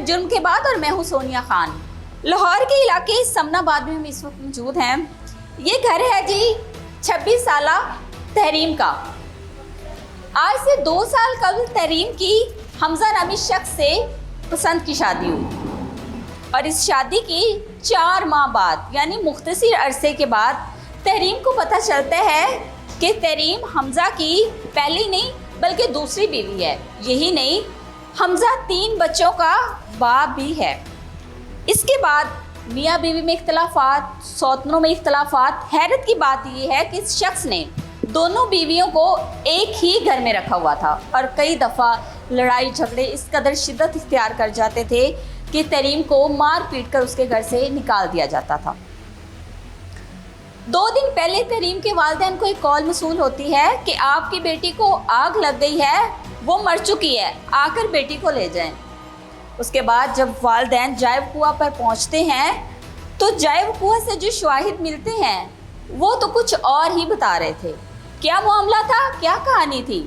जुर्म के बाद और मैं हूँ सोनिया खान। लाहौर के इलाके समनाबाद में हम इस वक्त मौजूद हैं। ये घर है जी 26 साला तहरीम का। आज से 2 साल कबल तहरीम की हमजा नामी शख्स से पसंद की शादी हुई और इस शादी की 4 माह बाद यानी मुख्तसर अरसे के बाद तहरीम को पता चलता है कि तहरीम हमजा की पहली नहीं बल्कि दूसरी बीवी है। यही नहीं, हमजा 3 बच्चों का बाप भी है। इसके बाद मियाँ बीवी में इख्तलाफात, सौतनों में इख्तलाफात। हैरत की बात यह है कि इस शख्स ने दोनों बीवियों को एक ही घर में रखा हुआ था और कई दफ़ा लड़ाई झगड़े इस कदर शिद्दत इख्तियार कर जाते थे कि तहरीम को मार पीट कर उसके घर से निकाल दिया जाता था। 2 दिन पहले तहरीम के वालिदैन को एक कॉल मसूल होती है कि आपकी बेटी को आग लग गई है, वो मर चुकी है, आकर बेटी को ले जाएं। उसके बाद जब वालिदैन जायब कुआं पर पहुंचते हैं तो जायब कुआं से जो शवाहिद मिलते हैं वो तो कुछ और ही बता रहे थे। क्या मामला था, क्या कहानी थी?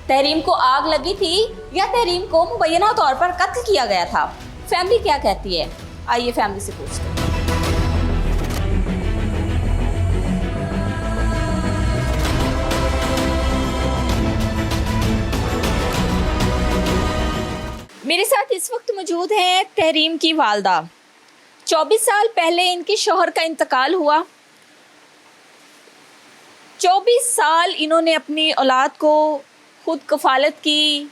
तहरीम को आग लगी थी या तहरीम को मुबैना तौर पर कत्ल किया गया था? फैमिली क्या कहती है, आइए फैमिली से पूछते हैं। मेरे साथ इस वक्त मौजूद हैं तहरीम की वालदा। 24 साल पहले इनके शौहर का इंतकाल हुआ। 24 साल इन्होंने अपनी औलाद को खुद कफालत की,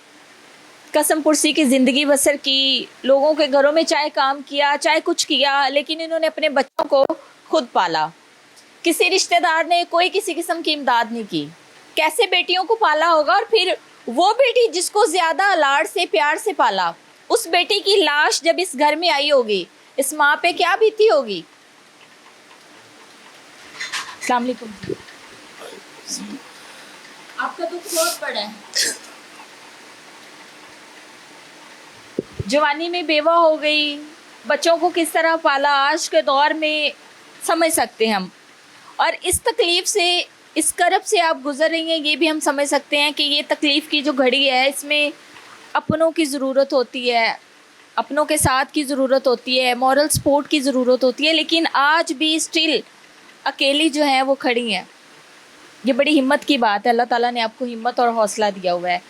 कसम पुरसी की ज़िंदगी बसर की, लोगों के घरों में चाहे काम किया चाहे कुछ किया, लेकिन इन्होंने अपने बच्चों को खुद पाला। किसी रिश्तेदार ने कोई किसी किस्म की इमदाद नहीं की। कैसे बेटियों को पाला होगा? और फिर वो बेटी जिसको ज़्यादा लाड़ से प्यार से पाला, उस बेटी की लाश जब इस घर में आई होगी, इस माँ पे क्या बीती होगी? अस्सलाम वालेकुम। आपका दुख बहुत बड़ा है। जवानी में बेवा हो गई, बच्चों को किस तरह पाला, आज के दौर में समझ सकते हैं हम। और इस तकलीफ़ से, इस करब से आप गुजर रही हैं, ये भी हम समझ सकते हैं कि ये तकलीफ़ की जो घड़ी है इसमें अपनों की ज़रूरत होती है, अपनों के साथ की ज़रूरत होती है, मॉरल सपोर्ट की ज़रूरत होती है, लेकिन आज भी स्टिल अकेली जो है वो खड़ी हैं। ये बड़ी हिम्मत की बात है। अल्लाह ताला ने आपको हिम्मत और हौसला दिया हुआ है।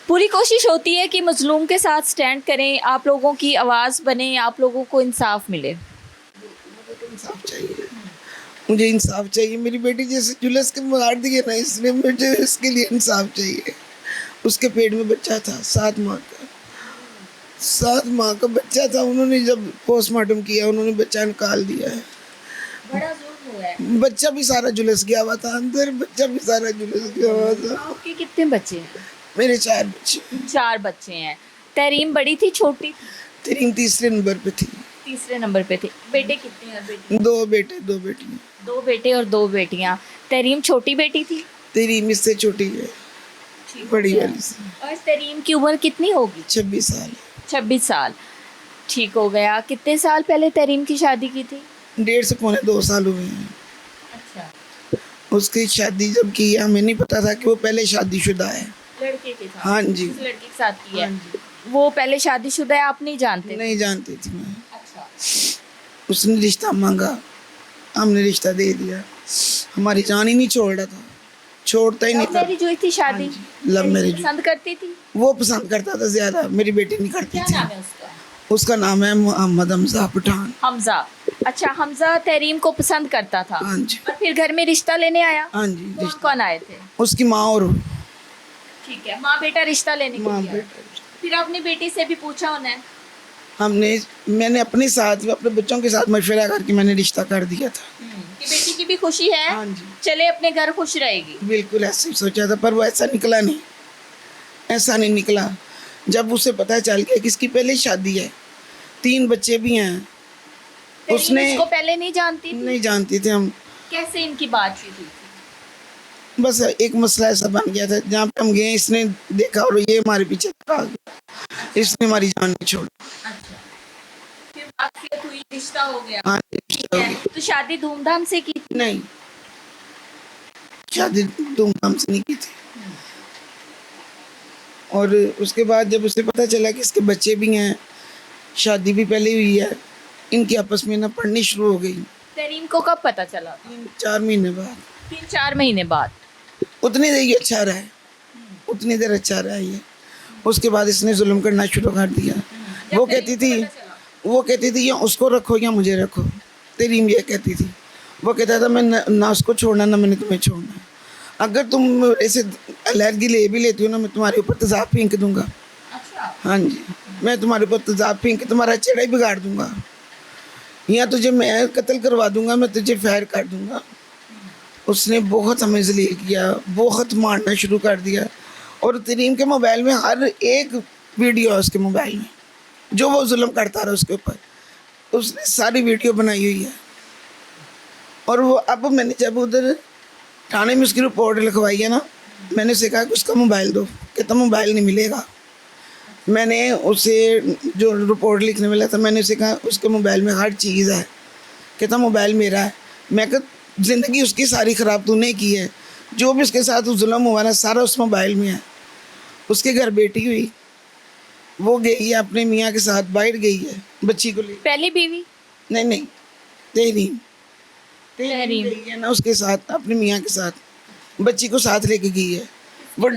पूरी कोशिश होती है कि मज़लूम के साथ स्टैंड करें, आप लोगों की आवाज़ बने, आप लोगों को इंसाफ मिले। इंसाफ चाहिए, मुझे इंसाफ चाहिए। मेरी बेटी जैसे जुलूस के मार दिए ना, इसलिए मुझे इसके लिए इंसाफ चाहिए। उसके पेट में बच्चा था, 7 माह का, 7 माह का बच्चा था। उन्होंने जब पोस्टमार्टम किया, उन्होंने बच्चा निकाल दिया है। बड़ा जुल्म हुआ है। बच्चा भी सारा जुलूस गया हुआ था अंदर, बच्चा भी सारा जुलूस गया हुआ था। आपके कितने बच्चे हैं? मेरे 4 बच्चे। 4 बच्चे हैं। तहरीम बड़ी थी, छोटी? तहरीम तीसरे नंबर पे थी। तीसरे नंबर पे थे। बेटे कितने हैं? बेटे 2 बेटे 2 बेटियाँ। 2 बेटे और 2 बेटियां। तहरीम छोटी बेटी थी? तहरीम इससे छोटी है, बड़ी वाली से। और तहरीम की उम्र कितनी होगी? 26 साल। 26 साल। ठीक हो गया। कितने साल पहले तहरीम की शादी की थी? 1.5 से पौने 2 साल हुए हैं। अच्छा। उसकी शादी जब की, हमें नहीं पता था कि वो पहले शादीशुदा है। लड़के के साथ? हाँ जी। उस लड़के के साथ की है? हाँ जी। वो पहले शादीशुदा है, आप नहीं जानते? नहीं जानती थी मैं। अच्छा। उसने रिश्ता मांगा, हमने रिश्ता दे दिया। हमारी जान ही नहीं छोड़ रहा था, छोड़ता ही नहीं लव था। मैरिज हुई थी शादी? Love marriage. पसंद करती थी? वो पसंद करता था ज्यादा, मेरी बेटी नहीं करती क्या थी। नाम है उसका? उसका नाम है मोहम्मद हमजा पठान। हमजा। अच्छा, हमजा तहरीम को पसंद करता था। हाँ जी। और फिर घर में रिश्ता लेने आया? हाँ जी। कौन कौन आए थे? उसकी माँ और वो। ठीक है, माँ बेटा रिश्ता लेने के माँ लिए आए। बेटा। फिर अपनी बेटी से भी पूछा उन्हें? मैंने अपने साथ, अपने बच्चों के साथ मशवरा करके मैंने रिश्ता कर दिया था कि बेटी की भी खुशी है। हाँ जी। चले अपने घर खुश रहेगी। बिल्कुल ऐसे ही सोचा था, पर वो ऐसा निकला नहीं। ऐसा नहीं निकला। जब उसे पता चल गया कि इसकी पहले शादी है, 3 बच्चे भी हैं, उसने इसको पहले नहीं जानती थी? नहीं जानती थी हम। कैसे इनकी बातचीत हुई थी? बस एक मसला ऐसा बन गया था, जहाँ पे हम गए इसने देखा और ये हमारे पीछे आ गया, इसने हमारी जान नहीं छोड़ी। अच्छा, फिर बातचीत हुई, रिश्ता हो गया। हाँ, ठीक है। तो शादी धूमधाम से की थी? नहीं, शादी धूमधाम से नहीं की थी। और उसके बाद जब उसे पता चला कि इसके बच्चे भी हैं, शादी भी पहले हुई है, इनकी आपस में ना पढ़नी शुरू हो गई। तहरीम को कब पता चला? 3-4 महीने बाद। 3-4 महीने बाद। उतनी देर ये अच्छा रहा है, उतनी देर अच्छा रहा ये। उसके बाद इसने जुल्म करना शुरू कर दिया। वो कहती थी या उसको रखो या मुझे रखो। तहरीम ये कहती थी। वो कहता था मैं ना उसको छोड़ना ना मैंने तुम्हें छोड़ना। अगर तुम ऐसे अलहदगी ले भी लेती हो ना, मैं तुम्हारे ऊपर तेज़ाब फेंक दूंगा। अच्छा। हाँ जी, मैं तुम्हारे ऊपर तेज़ाब फेंक के तुम्हारा चेहरा ही बिगाड़ दूंगा, या तुझे मैं कत्ल करवा दूंगा, मैं तुझे फायर कर दूंगा। उसने बहुत हमें जलील किया, बहुत मारना शुरू कर दिया। और तरीम के मोबाइल में हर एक वीडियो है उसके मोबाइल में, जो वो जुल्म करता रहा उसके ऊपर, उसने सारी वीडियो बनाई हुई है। और वो अब मैंने जब उधर थाने में उसकी रिपोर्ट लिखवाई है ना, मैंने उसे कहा कि उसका मोबाइल दो, कहता मोबाइल नहीं मिलेगा। मैंने उसे जो रिपोर्ट लिखने वाला था, मैंने उसे कहा उसके मोबाइल में हर चीज़ है, कहता मोबाइल मेरा है। मैं कहा ज़िंदगी उसकी सारी ख़राब तूने की है, जो भी उसके साथ जुल्म हुआ ना सारा उस मोबाइल में है। उसके घर बेटी हुई, वो गई है अपने मियाँ के साथ, बाहर गई है बच्ची को ले। पहली बीवी? नहीं, तहरीम तहरीम। गई है ना उसके साथ, अपने मियाँ के साथ, बच्ची को साथ लेके गई है, वो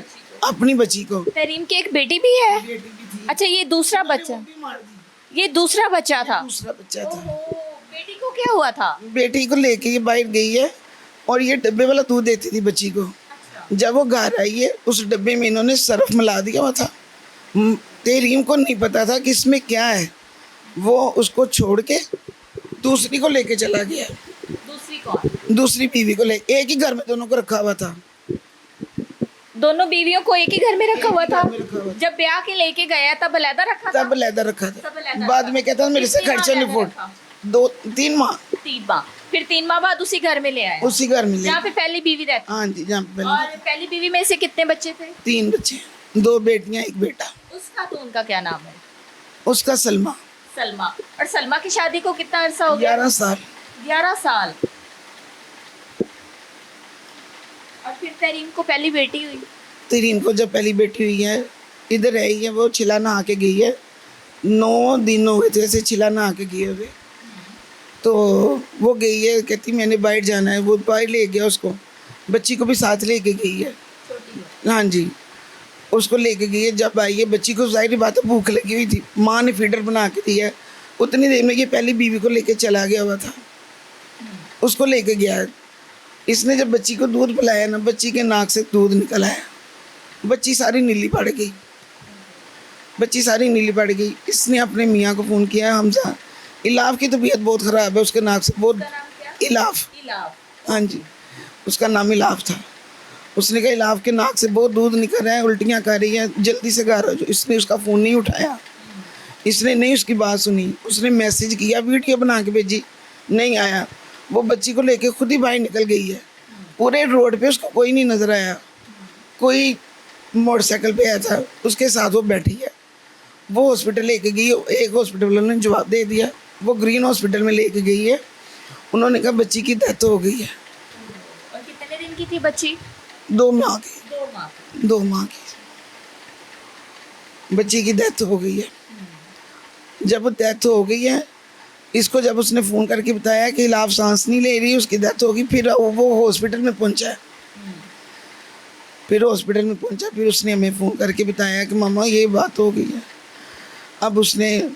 अपनी बच्ची को। तहरीम की एक बेटी भी है? बेटी भी थी। अच्छा, ये दूसरा बच्चा, ये दूसरा बच्चा था। दूसरा बच्चा था। ओहो, बेटी को क्या हुआ था? बेटी को लेके ये बाहर गई है, और ये डब्बे वाला दूध देती थी बच्ची को। जब वो घर आई है, उस डब्बे में इन्होंने सर्फ मिला दिया हुआ था। तहरीम को नहीं पता था कि इसमें क्या है। वो उसको छोड़ के दूसरी को लेके चला गया। दूसरी कौन? दूसरी बीवी को ले, एक ही घर में दोनों को रखा हुआ था। दोनों बीवियों को एक ही घर में रखा हुआ था? घर में रखा हुआ था। जब ब्याह के लेके गया तब अलहदा रखा था? तब अलहदा रखा तब था। अलहदा बाद रखा। में कहता मेरे से कितनी खर्चा माह नहीं अलहदा फूट। रखा? 2-3 माह 3 माह। फिर 3 माह बाद उसी घर में ले आया, उसी घर में ले। जहाँ पे पहली बीवी रहती? हाँ जी, जहाँ पे और पहली बीवी में से कितने बच्चे थे? 3 बच्चे, 2 बेटियाँ 1 बेटा। उसका तो उनका क्या नाम है? उसका सलमा। सलमा। और सलमा की शादी को कितना अरसा हो गया? 11 साल। 11 साल। और फिर तहरीम को पहली बेटी हुई? तहरीम को जब पहली बेटी हुई है, इधर रही है, वो छिला नहा के गई है। 9 दिन हो गए थे ऐसे छिला नहा के गए हुए। तो वो गई है, कहती मैंने बाहर जाना है, वो बाहर ले गया उसको, बच्ची को भी साथ लेके गई है। हाँ जी, उसको लेके गई है। जब आई है, बच्ची को ज़ाहिर बात है भूख लगी हुई थी, माँ ने फीडर बना के दिया है। उतनी देर में ये पहली बीवी को लेके चला गया हुआ था, उसको लेके गया है। इसने जब बच्ची को दूध पिलाया ना, बच्ची के नाक से दूध निकल आया, बच्ची सारी नीली पड़ गई, बच्ची सारी नीली पड़ गई। इसने अपने मियाँ को फ़ोन किया, हमजा इलाफ की तबीयत बहुत ख़राब है, उसके नाक से बहुत। इलाफ। हाँ जी, उसका नाम इलाफ था। उसने कहा इलाफ के नाक से बहुत दूध निकल रहा है, उल्टियाँ कर रही हैं, जल्दी से घर आ जाओ। इसने उसका फ़ोन नहीं उठाया, इसने नहीं उसकी बात सुनी। उसने मैसेज किया, वीडियो बना के भेजी, नहीं आया। वो बच्ची को लेके खुद ही बाहर निकल गई है। पूरे रोड पे उसको कोई नहीं नज़र आया। कोई मोटरसाइकिल पे आया था, उसके साथ वो बैठी है। वो हॉस्पिटल लेके गई, एक हॉस्पिटल वालों ने जवाब दे दिया, वो ग्रीन हॉस्पिटल में लेके गई है। उन्होंने कहा बच्ची की डेथ हो गई है। और कितने दिन की थी बच्ची? 2 माह की। 2 माह। 2 माह की बच्ची की डेथ हो गई है। जब डेथ हो गई है, इसको जब उसने फ़ोन करके बताया कि इलाफ सांस नहीं ले रही, उसकी डेथ होगी, फिर वो हॉस्पिटल में पहुंचा है। फिर हॉस्पिटल में पहुंचा, फिर उसने हमें फ़ोन करके बताया कि मामा ये बात हो गई है। अब उसने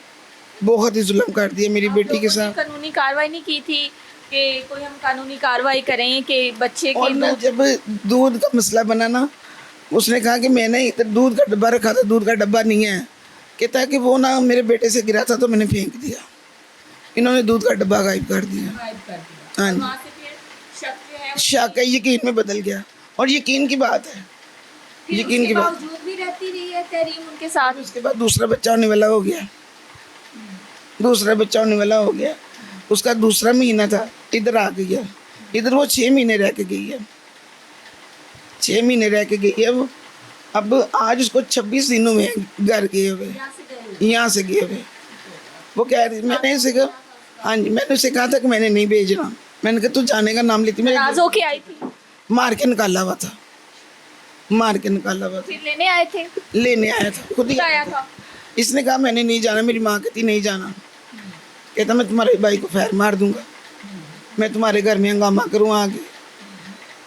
बहुत ही जुल्म कर दिया मेरी बेटी के साथ। कानूनी कार्रवाई नहीं की थी कि कोई हम कानूनी कार्रवाई करें कि बच्चे और के ना जब दूध का मसला बना ना, उसने कहा कि मैंने इधर दूध का डब्बा रखा था, दूध का डब्बा नहीं है। कहता है कि वो ना मेरे बेटे से गिरा था तो मैंने फेंक दिया। इन्होंने दूध का डब्बा गायब कर दिया। हाँ जी, शक है, यकीन में बदल गया। और यकीन की बात है, यकीन की बात। भी रहती रही है तहरीम उनके साथ। उसके बाद दूसरा बच्चा होने वाला हो गया, दूसरा बच्चा होने वाला हो गया। उसका दूसरा महीना था, इधर आ गई है। इधर वो 6 महीने रह के गई है, 6 महीने रह के गई है वो। अब आज उसको 26 दिनों में घर गए हुए, यहाँ से गए हुए। वो कह रही, मैंने उसे कहा, हाँ जी, मैंने उसे कहा था कि मैंने नहीं भेजना। मैंने कहा तू जाने का नाम लेती, मेरे नाराज होके आई थी? मार के निकाला हुआ था। मार के निकाला हुआ था। फिर लेने आए थे? लेने आया था, खुद ही खुद आया आया था? इसने कहा मैंने नहीं जाना, मेरी माँ कहती नहीं जाना, कहता मैं तुम्हारे भाई को फैर मार दूंगा, मैं तुम्हारे घर में हंगामा करूँ आगे।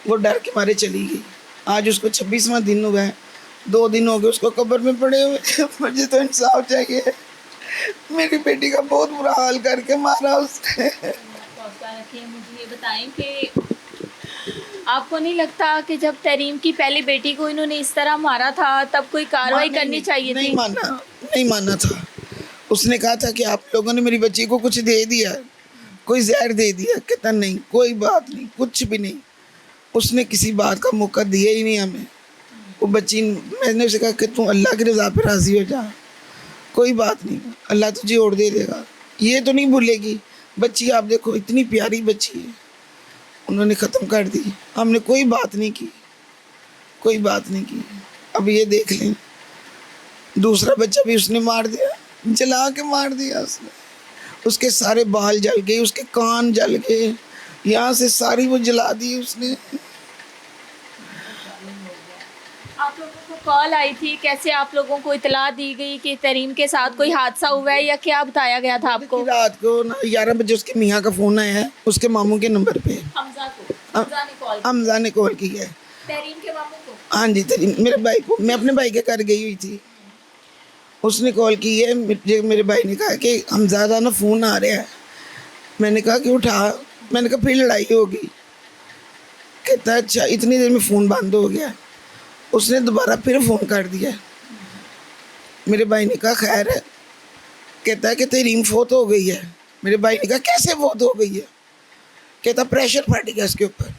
वो डर के मारे चली गई। आज उसको 26वां दिन हुआ है, 2 दिन हो गए उसको कब्र में पड़े हुए। मुझे तो इंसाफ चाहिए। मेरी बेटी का बहुत बुरा हाल करके मारा उसने। हौसला रखिए। मुझे ये बताएं कि आपको नहीं लगता कि जब तहरीम की पहली बेटी को इन्होंने इस तरह मारा था तब कोई कार्रवाई करनी चाहिए नहीं थी? नहीं माना था। उसने कहा था कि आप लोगों ने मेरी बच्ची को कुछ दे दिया, कोई जहर दे दिया। कहता नहीं, कोई बात नहीं, कुछ भी नहीं। उसने किसी बात का मौका दिया ही नहीं हमें। वो बच्ची, मैंने उसे कहा कि तू अल्लाह की रज़ा पे राज़ी हो जा, कोई बात नहीं, अल्लाह तुझे और दे देगा। ये तो नहीं भूलेगी। बच्ची आप देखो, इतनी प्यारी बच्ची है, उन्होंने ख़त्म कर दी। हमने कोई बात नहीं की, कोई बात नहीं की। अब ये देख लें, दूसरा बच्चा भी उसने मार दिया, जला के मार दिया उसने। उसके सारे बाल जल गए, उसके कान जल गए, यहाँ से सारी वो जला दी उसने। आप लोगों को कॉल आई थी, कैसे आप लोगों को इतला दी गई कि तहरीम के साथ कोई हादसा हुआ है या क्या बताया गया था आपको? रात को ना 11 बजे उसके मियाँ का फ़ोन आया है, उसके मामू के नंबर पे। हमजा ने कॉल की है। तहरीम के मामू को? हाँ जी, मेरे भाई को। मैं अपने भाई के घर गई हुई थी, उसने कॉल की है। मेरे भाई ने कहा कि हमजादा ना फ़ोन आ रहा है। मैंने कहा कि उठा। मैंने कहा फिर लड़ाई होगी। कहता अच्छा। इतनी देर में फ़ोन बंद हो गया। उसने दोबारा फिर फ़ोन कर दिया। मेरे भाई ने कहा खैर है। कहता है कि तहरीम फौत हो गई है। मेरे भाई ने कहा कैसे फौत हो गई है? कहता प्रेशर फट गया उसके ऊपर।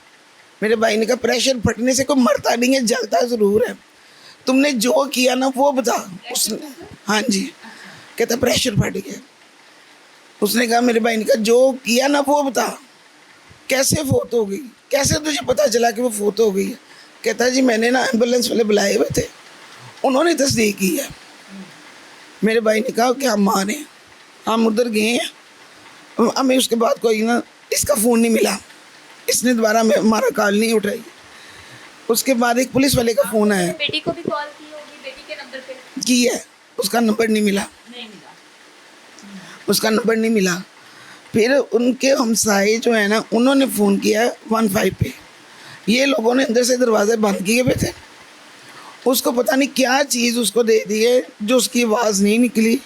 मेरे भाई ने कहा प्रेशर फटने से कोई मरता नहीं है, जलता ज़रूर है। तुमने जो किया ना वो बता। उसने हाँ जी, कहता प्रेशर फट गया। उसने कहा, मेरे भाई ने कहा जो किया ना वो बता, कैसे फौत हो गई, कैसे तुझे पता चला कि वो फौत हो गई है? कहता जी मैंने ना एम्बुलेंस वाले बुलाए हुए थे, उन्होंने तस्दीक की है। मेरे भाई ने कहा कि हम माने, हम उधर गए हैं, हमें उसके बाद कोई ना इसका फ़ोन नहीं मिला, इसने दोबारा हमारा कॉल नहीं उठाई। उसके बाद एक पुलिस वाले का फ़ोन आया। बेटी को भी कॉल की होगी, बेटी के नंबर पे की है, उसका नंबर नहीं मिला, उसका नंबर नहीं मिला। फिर उनके हमसाए जो है ना, उन्होंने फ़ोन किया 15 पे। ये लोगों ने अंदर से दरवाजे बंद किए हुए थे। उसको पता नहीं क्या चीज़ उसको दे दी है जो उसकी आवाज़ नहीं निकली।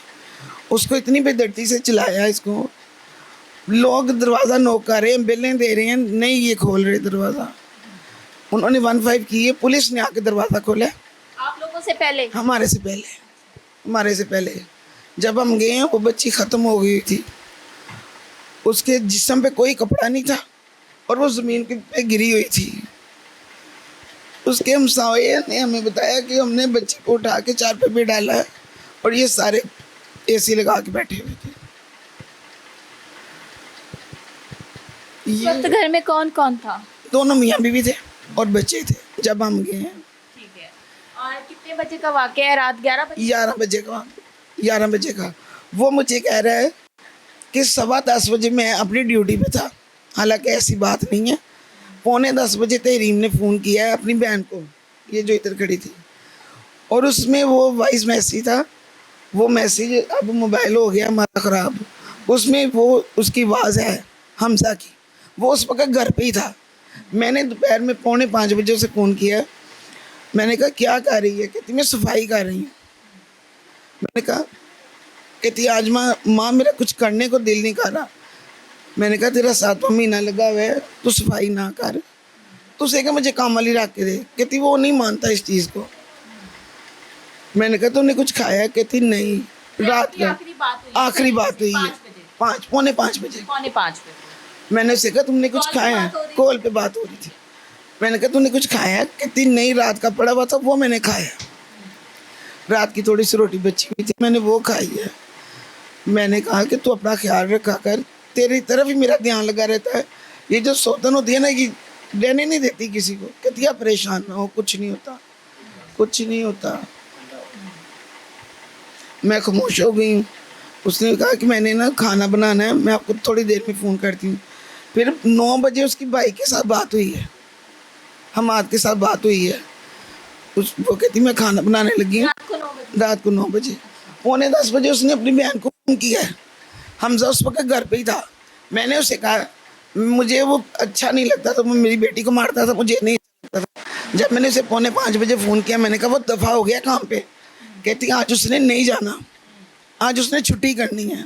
उसको इतनी बेदर्दी से चिल्लाया इसको। लोग दरवाज़ा नॉक कर रहे हैं, बेलें दे रहे हैं, नहीं ये खोल रहे दरवाज़ा। उन्होंने 15 की है, पुलिस ने आके दरवाज़ा खोला। आप लोगों से पहले? हमारे से पहले जब हम गए हैं वो बच्ची ख़त्म हो गई थी। उसके जिस्म पे कोई कपड़ा नहीं था और वो ज़मीन पे गिरी हुई थी। उसके हमसाये ने हमें बताया कि हमने बच्ची को उठा के चारपाई पे डाला है और ये सारे एसी लगा के बैठे हुए थे। उस वक्त घर में कौन कौन था? दोनों मियाँ बीवी थे और बच्चे थे जब हम गए हैं। ठीक है। और कितने बजे का वाक़या है? रात 11 बजे? 11 बजे का। वो मुझे कह रहा है कि 10:15 बजे मैं अपनी ड्यूटी पे था, हालांकि ऐसी बात नहीं है। 9:45 बजे तहरीम ने फ़ोन किया है अपनी बहन को, ये जो इधर खड़ी थी, और उसमें वो वॉइस मैसेज था। वो मैसेज अब मोबाइल हो गया हमारा ख़राब, उसमें वो उसकी आवाज़ है हमजा की। वो उस वक्त घर पे ही था। मैंने दोपहर में 4:45 बजे उसे फ़ोन किया। मैंने कहा क्या कर रही है? कहती मैं सफाई कर रही हूँ। मैंने कहा, कहती आज माँ मेरा कुछ करने को दिल नहीं कर रहा। मैंने कहा तेरा 7वां महीना लगा हुआ है, तू सफाई ना कर, तो उसे कहा मुझे काम वाली रख के दे। कहती वो नहीं मानता इस चीज़ को। मैंने कहा तूने कुछ खाया? कहती नहीं। रात का आखिरी बात हुई है 5:45 बजे। 5:45 बजे मैंने उसे कहा तुमने कुछ खाया है? कॉल पे बात हो रही थी। मैंने कहा तूने कुछ खाया? कहती नहीं, रात का पड़ा हुआ था वो मैंने खाया। रात की थोड़ी सी रोटी बची हुई थी, मैंने वो खाई है। मैंने कहा कि तू अपना ख्याल रखा कर, तेरी तरफ ही मेरा ध्यान लगा रहता है। ये जो सौतन होती है ना, ये रहने नहीं देती किसी को। कहती है परेशान ना हो, कुछ नहीं होता, कुछ नहीं होता। मैं खामोश हो गई हूँ। उसने कहा कि मैंने ना खाना बनाना है, मैं आपको थोड़ी देर में फ़ोन करती हूँ। फिर 9 बजे उसकी भाई के साथ बात हुई है, हमाद के साथ बात हुई है। वो कहती मैं खाना बनाने लगी हूँ। रात को 9 बजे। रात को 9 बजे, पौने 10 बजे उसने अपनी बहन को फ़ोन किया है। हमजा उस वक्त घर पे ही था। मैंने उसे कहा मुझे वो अच्छा नहीं लगता था, वो मेरी बेटी को मारता था, मुझे नहीं अच्छा लगता था। जब मैंने उसे पौने 5 बजे फ़ोन किया, मैंने कहा वो दफ़ा हो गया काम पे। कहती आज उसने नहीं जाना, आज उसने छुट्टी करनी है।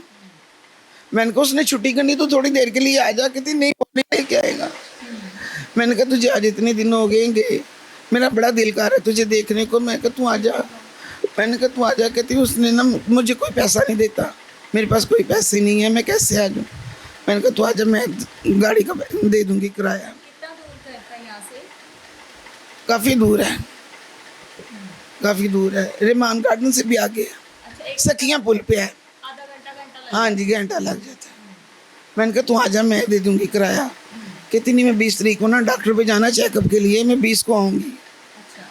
मैंने कहा उसने छुट्टी करनी तो थोड़ी देर के लिए आ जा। कहती नहीं वो नहीं लेके आएगा। मैंने कहा तुझे आज इतने दिन हो गए, मेरा बड़ा दिल कर रहा है तुझे देखने को। मैं कहा तू आ जा, मैंने कहा तू आ जा। कहती उसने ना मुझे कोई पैसा नहीं देता, मेरे पास कोई पैसे नहीं है, मैं कैसे आ जाऊँ। मैंने कहा तू आ जा, मैं गाड़ी का दे दूँगी किराया। कितना दूर घर था यहाँ से? काफ़ी दूर है, काफ़ी दूर है, रेमान गार्डन से भी आगे है, अच्छा, एक सखियाँ पुल पे है। आधा घंटा हाँ जी, घंटा लग जाता है। मैंने कहा तू आ जा, मैं दे दूँगी किराया। कहती नहीं मैं 20 तारीख को ना डॉक्टर पे जाना चेकअप के लिए, मैं 20 को आऊँगी। अच्छा,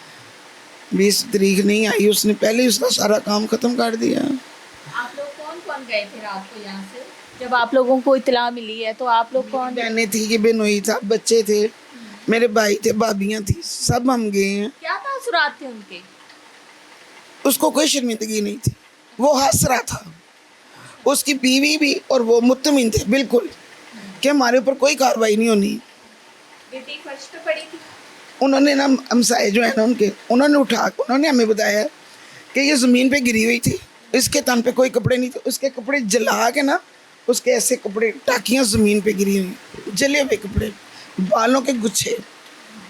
20 तारीख नहीं आई, उसने पहले ही उसका सारा काम ख़त्म कर दिया। आप लोग कौन कौन गए थे रात को यहाँ से? जब आप लोगों को इतला मिली है तो आप लोग कौन? बहनें थी कि बेनोई था, बच्चे थे, मेरे भाई थे, भाभियाँ थी, सब हम गए हैं। क्या तासुरात थे उनके? उसको कोई शर्मिंदगी नहीं थी, वो हंस रहा था। उसकी बीवी भी और वो मुतमिन थे बिल्कुल कि हमारे ऊपर कोई कार्रवाई नहीं होनी। बेटी फर्श पे पड़ी थी। उन्होंने ना हमसाए जो है ना उनके, उन्होंने उठा के उन्होंने हमें बताया कि ये ज़मीन पे गिरी हुई थी, इसके तन पे कोई कपड़े नहीं थे। उसके कपड़े जला के ना, उसके ऐसे कपड़े टाकियाँ ज़मीन पे गिरी हुई, जले हुए कपड़े, बालों के गुच्छे।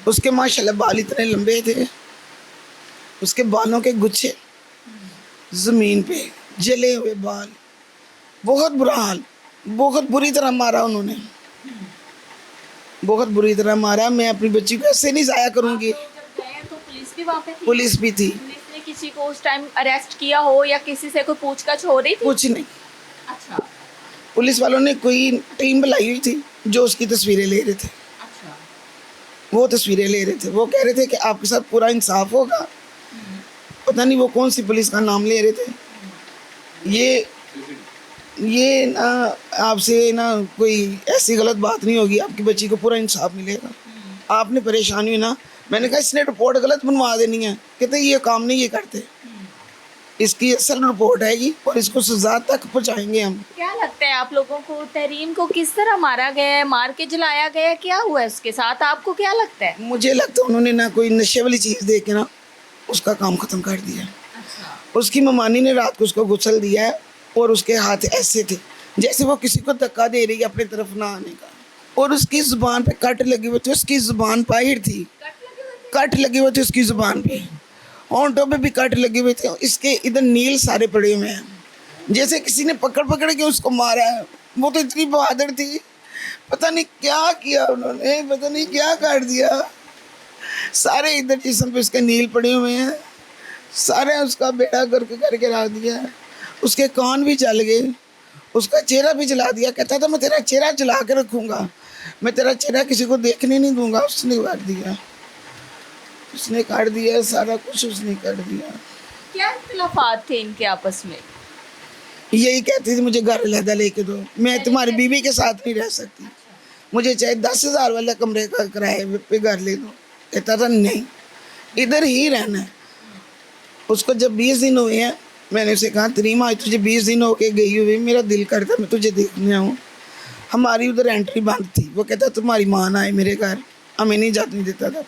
उसके माशाल्लाह बाल इतने लंबे थे, उसके बालों के गुच्छे ज़मीन पे, जले हुए बाल, बहुत बुरा हाल, बहुत बुरी तरह मारा उन्होंने, बहुत बुरी तरह मारा। मैं अपनी बच्ची को ऐसे नहीं ज़ाया करूँगी। आप लोग जब गए तो पुलिस भी वहाँ पे थी? पुलिस भी थी, पुलिस ने किसी को उस टाइम अरेस्ट किया हो या किसी से कोई पूछताछ हो रही थी? कुछ नहीं। अच्छा, पुलिस वालों ने कोई टीम बुलाई हुई थी जो उसकी तस्वीरें ले रहे थे, अच्छा, वो तस्वीरें ले रहे थे। वो कह रहे थे कि आपके साथ पूरा इंसाफ होगा। पता नहीं वो कौन सी पुलिस का नाम ले रहे थे। ये ना आपसे ना कोई ऐसी गलत बात नहीं होगी, आपकी बच्ची को पूरा इंसाफ मिलेगा। आपने परेशानी हुई ना, मैंने कहा इसने रिपोर्ट गलत बनवा देनी है। कहते ये काम नहीं ये करते, इसकी असल रिपोर्ट आएगी और इसको सजा तक पहुँचाएंगे हम। क्या लगता है आप लोगों को तहरीम को किस तरह मारा गया है, मार के जलाया गया है, क्या हुआ है उसके साथ, आपको क्या लगता है? मुझे लगता है उन्होंने ना कोई नशे वाली चीज़ दे के ना उसका काम ख़त्म कर दिया। अच्छा, उसकी ममानी ने रात को उसको गुस्ल दिया है और उसके हाथ ऐसे थे जैसे वो किसी को धक्का दे रही है अपनी तरफ ना आने का, और उसकी ज़ुबान पे कट लगे हुए थे, उसकी ज़ुबान बाहर थी, कट लगे हुए थे उसकी ज़ुबान पे, होंठों पे भी कट लगे हुए थे। इसके इधर नील सारे पड़े हुए हैं, जैसे किसी ने पकड़ पकड़ के उसको मारा है। वो तो इतनी बहादुर थी, पता नहीं क्या किया उन्होंने, पता नहीं क्या कर दिया। सारे इधर जिस्म पे उसके नील पड़े हुए हैं, सारे उसका बेड़ा करके रख दिया है। उसके कान भी जल गए, उसका चेहरा भी जला दिया। कहता था मैं तेरा चेहरा जला के रखूँगा, मैं तेरा चेहरा किसी को देखने नहीं दूंगा। उसने काट दिया, उसने काट दिया, सारा कुछ उसने काट दिया। क्या इख्तिलाफात थे इनके आपस में? यही कहती थी मुझे घर अलहदा लेके दो, मैं तुम्हारी बीवी के साथ नहीं रह सकती, मुझे चाहे 10,000 वाला कमरे का किराए पे घर ले दो। कहता था नहीं, इधर ही रहना है। उसको जब 20 दिन हुए हैं, मैंने उसे कहा तरीमा आज तुझे 20 दिन हो के गई हुई, मेरा दिल करता मैं तुझे देखने आऊँ। हमारी उधर एंट्री बंद थी। वो कहता तुम्हारी माँ ना आए मेरे घर, हमें नहीं जाने देता था।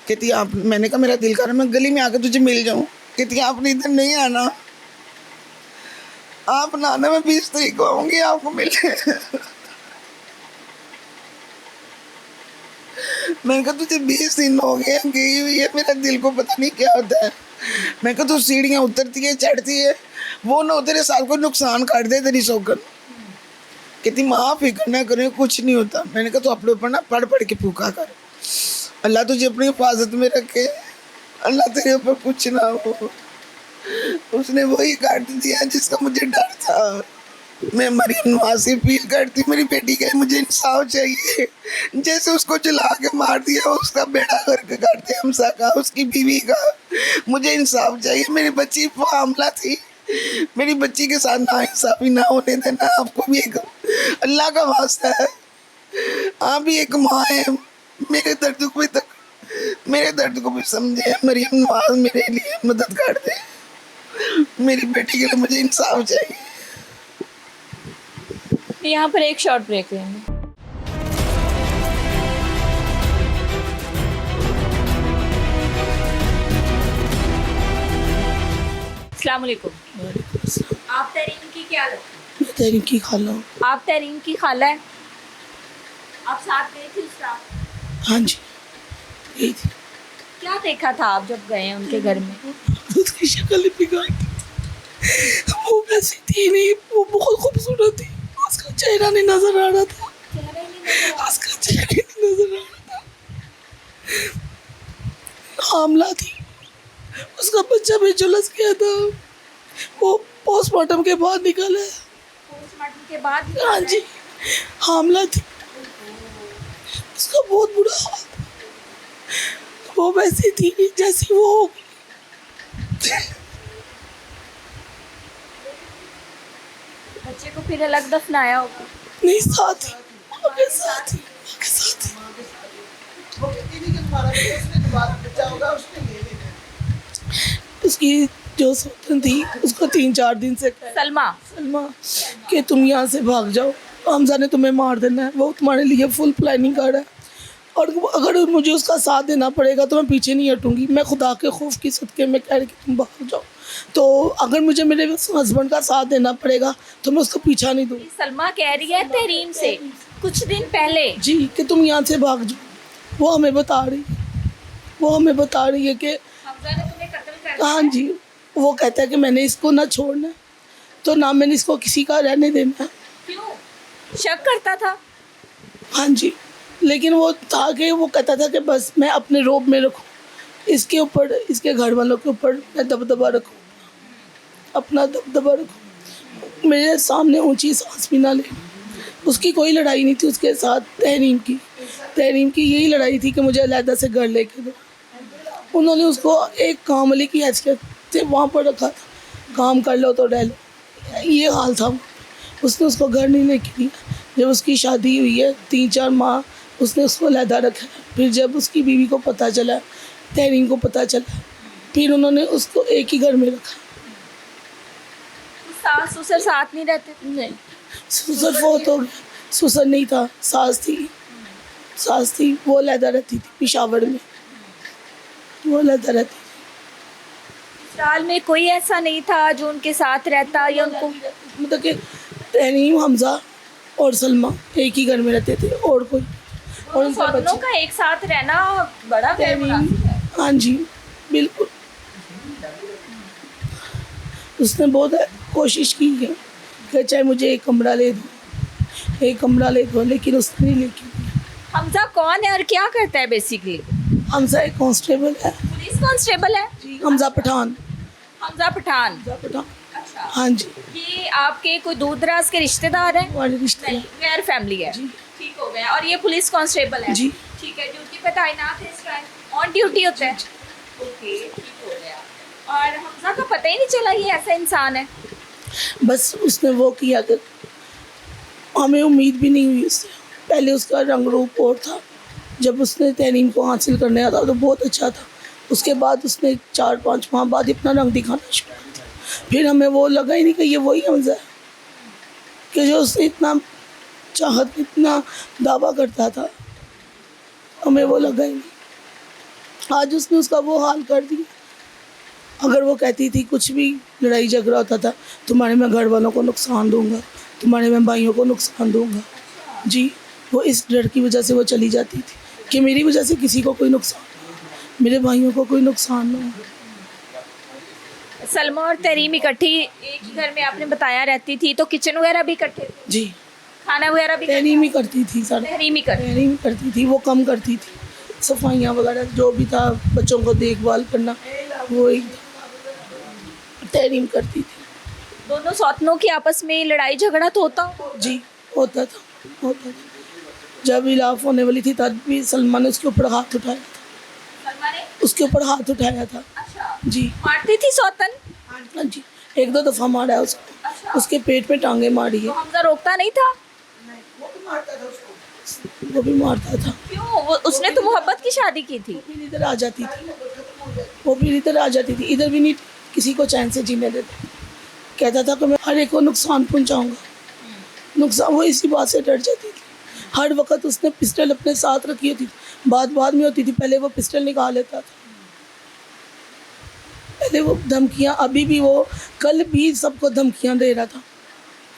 कहती आप, मैंने कहा मेरा दिल कर रहा मैं गली में आकर तुझे मिल जाऊँ। कहती आपने इधर नहीं आना, आप ना आना, मैं 20 तारीख को आऊँगी आपको मिलने। मैंने कहा तुझे 20 दिन हो गए गई हुई है, मेरा दिल को पता नहीं क्या होता है। मैं कहा तू सीढ़ियाँ उतरती है चढ़ती है, वो ना तेरे साथ को नुकसान कर दे तेरी सौगन। कहती माँ फिक्र ना करे, कुछ नहीं होता। मैंने कहा तू अपने ऊपर ना पढ़ पढ़ के फूका कर, अल्लाह तुझे अपनी हिफाजत में रखे, अल्लाह तेरे ऊपर कुछ ना हो। उसने वही काट दिया जिसका मुझे डर था। मैं मरीम नवाज से अपील करती, मेरी बेटी का मुझे इंसाफ चाहिए। जैसे उसको जला के मार दिया, उसका बेड़ा करके काटते हमसा का, उसकी बीवी का, मुझे इंसाफ चाहिए। मेरी बच्ची मामला थी, मेरी बच्ची के साथ नाइंसाफी ना होने देना। आपको भी एक अल्लाह का वास्ता है, आप भी एक माँ है, मेरे दर्द में तक मेरे दर्द को भी समझे। मरियम नवाज मेरे लिए मदद कर दे। मेरी बेटी के लिए मुझे इंसाफ चाहिए। यहाँ पर एक शॉर्ट ब्रेक लेंगे। अस्सलाम वालेकुम। आप तहरीम की क्या लगती मैं तहरीम की खाला हूँ। है? आप तहरीम की खाला है। आप साथ गए थे उस रात? हाँ जी, यही थी। क्या देखा था आप जब गए उनके घर में? उसकी शक्ल बिगाड़ दी। वो वैसी थी नहीं, वो बहुत खूबसूरत थी। उसका चेहरा नहीं नजर आ रहा था। उसका चेहरा नहीं नजर आ रहा था। हामला थी। उसका बच्चा भी झुलस गया था। वो पोस्टमार्टम के बाद निकला है। पोस्टमार्टम के बाद? हाँ जी, हामला थी। उसका बहुत बुरा हाल था। वो वैसी थी जैसी वो हो गई। बच्चे को फिर अलग दफनाया होगा? नहीं, साथ ही, माँ के साथ ही, माँ के साथ ही। उसकी जो सौतन थी उसको 3-4 दिन से सलमा। सलमा कि तुम यहाँ से भाग जाओ, हमजा ने तुम्हें मार देना है। वो तुम्हारे लिए फुल प्लानिंग कर रहा है और अगर मुझे उसका साथ देना पड़ेगा तो मैं पीछे नहीं हटूंगी। मैं खुदा के खौफ की सदके में कह रही कि तुम भाग जाओ। तो अगर मुझे मेरे हस्बैंड का साथ देना पड़ेगा तो मैं उसका पीछा नहीं दूँगी। सलमा कह रही है तहरीम से कुछ दिन पहले जी कि तुम यहाँ से भाग जाओ। वो हमें बता रही है, वो हमें बता रही है कि हमजा ने तुम्हें कत्ल कर दिया। हाँ जी, वो कहता है कि मैंने इसको ना छोड़ना है, तो ना मैंने इसको किसी का रहने देना है। क्यों? शक करता था? हाँ जी, लेकिन वो था कि वो कहता था कि बस मैं अपने रोब में रखूँ, इसके ऊपर, इसके घर वालों के ऊपर मैं दबदबा रखूँ, अपना दबदबा रखूँ, मेरे सामने ऊंची सांस भी ना ले। उसकी कोई लड़ाई नहीं थी उसके साथ तहरीम की। तहरीम की यही लड़ाई थी कि मुझे अलहदा से घर लेके दो। उन्होंने उसको एक काम वाली की हैसियत से वहाँ पर रखा था, काम कर लो तो रह लो, ये हाल था। उसने उसको घर नहीं लेके दिया। जब उसकी शादी हुई है 3-4 माह उसने उसको अलहदा रखा। फिर जब उसकी बीवी को पता चला, तहरीम को पता चला, फिर उन्होंने उसको एक ही घर में रखा। सास ससुर साथ नहीं रहते? नहीं, ससुर फोत हो गया। ससुर नहीं था, सास थी। सास थी, वो अलहदा रहती थी पेशावर में, वो अलहदा रहती थी। साल में कोई ऐसा नहीं था जो उनके साथ रहता या उनको? मतलब कि तहरीम, हमजा और सलमा एक ही घर में रहते थे और कोई और उनका दोनों का एक साथ रहना बड़ा तहरीम, हाँ जी बिल्कुल। उसने बहुत कोशिश की है कि चाहे मुझे एक कमरा ले दो, एक कमरा ले दो, लेकिन उसने नहीं लेके दिया। हमजा कौन है और क्या करता है बेसिकली? हमजा एक कांस्टेबल है। पुलिस कांस्टेबल है? जी, हमजा पठान। हमजा पठान। हमजा पठान, अच्छा। हाँ जी। ये आपके कोई दूर दराज के रिश्तेदार हैं? हमारे रिश्ते नहीं, गैर फैमिली है। जी। ठीक हो गया। और ये पुलिस कांस्टेबल है? जी। ठीक है, ड्यूटी पे तैनात है इस टाइम? ऑन ड्यूटी होता है? ओके, ठीक हो गया। और हमजा का पता ही नहीं चला ये ऐसा इंसान है? बस उसने वो किया कि हमें उम्मीद भी नहीं हुई उससे। पहले उसका रंग रूप और था, जब उसने तहरीम को हासिल करने आया था तो बहुत अच्छा था। उसके बाद उसने 4-5 माह बाद अपना रंग दिखाना शुरू कर दिया। फिर हमें वो लगा ही नहीं कि ये वही हमजा है कि जो उसने इतना चाहत, इतना दावा करता था, हमें वो लगा ही नहीं। आज उसने उसका वो हाल कर दिया। अगर वो कहती थी कुछ भी लड़ाई झगड़ा होता था, तुम्हारे मैं घर वालों को नुकसान दूंगा, तुम्हारे मैं भाइयों को नुकसान दूंगा, जी, वो इस डर की वजह से वो चली जाती थी कि मेरी वजह से किसी को कोई नुकसान, मेरे भाइयों को कोई नुकसान ना हो। सलमा और तहरीम इकट्ठी एक ही घर में आपने बताया रहती थी, तो किचन वगैरह भी इकट्ठे थे? जी, खाना वगैरह भी तहरीम ही करती थी सारा। तहरीम ही करती? तहरीम करती थी, वो कम करती थी। सफाइयाँ वगैरह जो भी था, बच्चों को देखभाल करना, वो एक तहरीम करती थी। दोनों सौतनों की आपस में लड़ाई झगड़ा तो होता हो? जी, होता था, होता था। जब इलाफ होने वाली थी तब भी सलमा ने उसके ऊपर हाथ उठाया था। सलमा ने उसके ऊपर हाथ उठाया था। अच्छा, जी, मारती थी सौतन? हाँ जी, 1-2 दफ़ा मारा है उसको। अच्छा। उसके पेट में टांगे मारी तो है। हमजा रोकता नहीं था? वो तो मारता था उसको। वो भी मारता था। क्यों? उसने तो मोहब्बत की शादी की थी। वो फिर इधर आ जाती थी, वो फिर इधर आ जाती थी, इधर भी नहीं किसी को चैन से जीने देते। कहता था कि मैं हर एक को नुकसान पहुंचाऊंगा, नुकसान। वो इसी बात से डर जाती थी। हर वक्त उसने पिस्टल अपने साथ रखी होती थी, बाद में होती थी, पहले वो पिस्टल निकाल लेता था। पहले वो धमकियाँ, अभी भी वो, कल भी सबको धमकियाँ दे रहा था।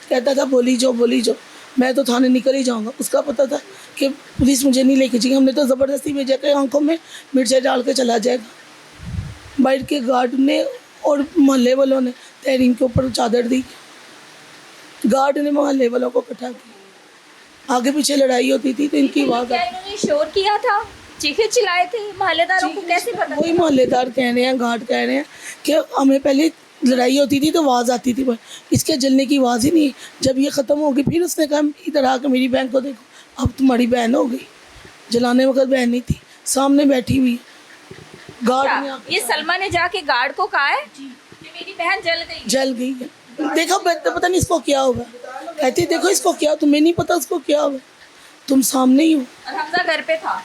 कहता था बोली जाओ, मैं तो थाने निकल ही जाऊंगा। उसका पता था कि पुलिस मुझे नहीं लेके जाएगी, हमने तो ज़बरदस्ती भेजा कि आंखों में मिर्चा डाल के चला जाएगा। बाहर के गार्ड ने और मोहल्ले वालों ने तहरीम के ऊपर चादर दी, गार्ड ने मोहल्ले वालों को इकट्ठा किया। आगे पीछे लड़ाई होती थी तो इनकी आवाज़ क्या इन्होंने शोर किया था, चीखे चिल्लाए थे? मोहल्लेदारों को कैसे पता? वही मोहल्लेदार कह रहे हैं, गार्ड कह रहे हैं कि हमें पहले लड़ाई होती थी तो आवाज़ आती थी, पर इसके जलने की आवाज़ ही नहीं। जब ये ख़त्म हो गई फिर उसने कहा इधर आकर मेरी बहन को देखो, अब तुम्हारी बहन हो गई। जलाने वक्त बहन नहीं थी, सामने बैठी हुई गार्ड ने ये सलमा ने जाके गार्ड को कहा है कि मेरी बहन जल गई है। देखो पता नहीं इसको क्या होगा, कहती देखो इसको क्या, तुम्हें नहीं पता उसको क्या होगा, तुम सामने ही हो। और हमजा घर पे था।